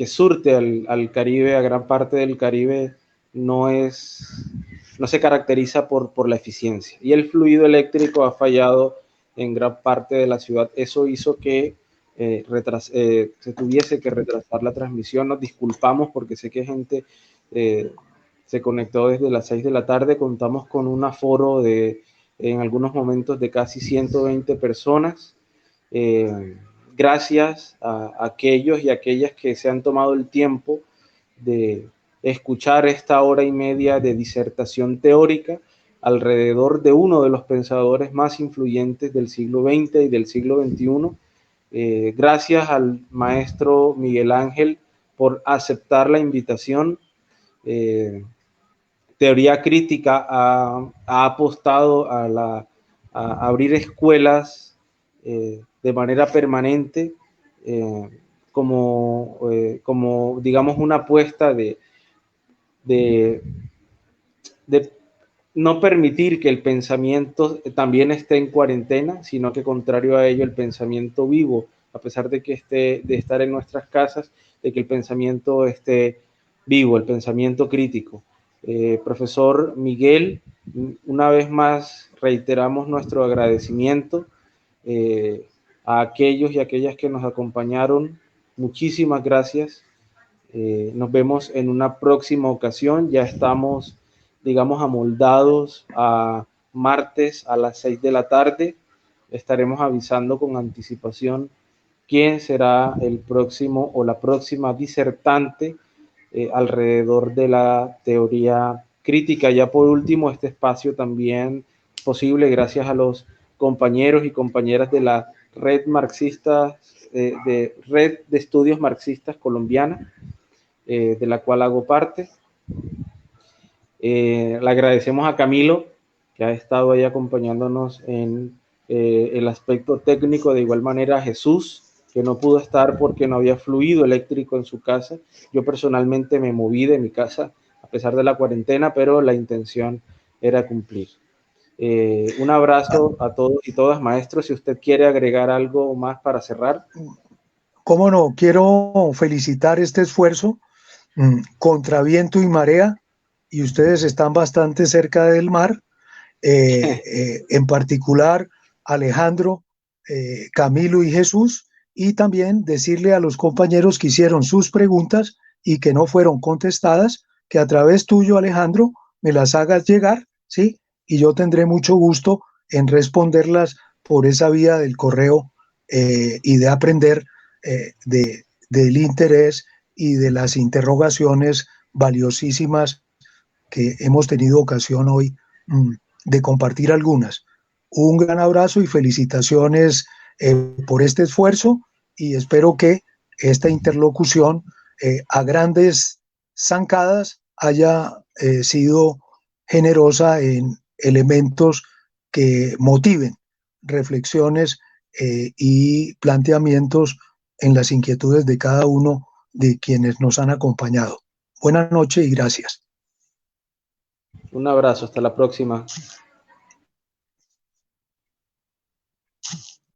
surte al Caribe, a gran parte del Caribe, no se caracteriza por la eficiencia. Y el fluido eléctrico ha fallado en gran parte de la ciudad. Eso hizo que se tuviese que retrasar la transmisión. Nos disculpamos porque sé que gente se conectó desde las 6 de la tarde. Contamos con un aforo en algunos momentos de casi 120 personas. Gracias a aquellos y aquellas que se han tomado el tiempo de escuchar esta hora y media de disertación teórica alrededor de uno de los pensadores más influyentes del siglo XX y del siglo XXI. Gracias al maestro Miguel Ángel por aceptar la invitación. Teoría Crítica ha apostado a abrir escuelas de manera permanente, como digamos una apuesta de no permitir que el pensamiento también esté en cuarentena, sino que contrario a ello el pensamiento vivo, a pesar de estar en nuestras casas, de que el pensamiento esté vivo, el pensamiento crítico. Profesor Miguel, una vez más reiteramos nuestro agradecimiento a aquellos y aquellas que nos acompañaron. Muchísimas gracias. Nos vemos en una próxima ocasión. Ya estamos, digamos, amoldados a martes a las 6 de la tarde. Estaremos avisando con anticipación quién será el próximo o la próxima disertante alrededor de la teoría crítica. Ya por último, este espacio también posible gracias a los compañeros y compañeras de la red marxista, de red de estudios marxistas colombiana, de la cual hago parte. Le agradecemos a Camilo, que ha estado ahí acompañándonos en el aspecto técnico, de igual manera a Jesús, que no pudo estar porque no había fluido eléctrico en su casa. Yo personalmente me moví de mi casa a pesar de la cuarentena, pero la intención era cumplir. Un abrazo a todos y todas, maestros. Si usted quiere agregar algo más para cerrar. Cómo no, quiero felicitar este esfuerzo contra viento y marea, y ustedes están bastante cerca del mar, en particular Alejandro, Camilo y Jesús, y también decirle a los compañeros que hicieron sus preguntas y que no fueron contestadas, que a través tuyo, Alejandro, me las hagas llegar, ¿sí? Y yo tendré mucho gusto en responderlas por esa vía del correo, y de aprender del interés y de las interrogaciones valiosísimas que hemos tenido ocasión hoy de compartir algunas. Un gran abrazo y felicitaciones por este esfuerzo, y espero que esta interlocución a grandes zancadas haya sido generosa en elementos que motiven reflexiones y planteamientos en las inquietudes de cada uno de quienes nos han acompañado. Buenas noches y gracias. Un abrazo, hasta la próxima.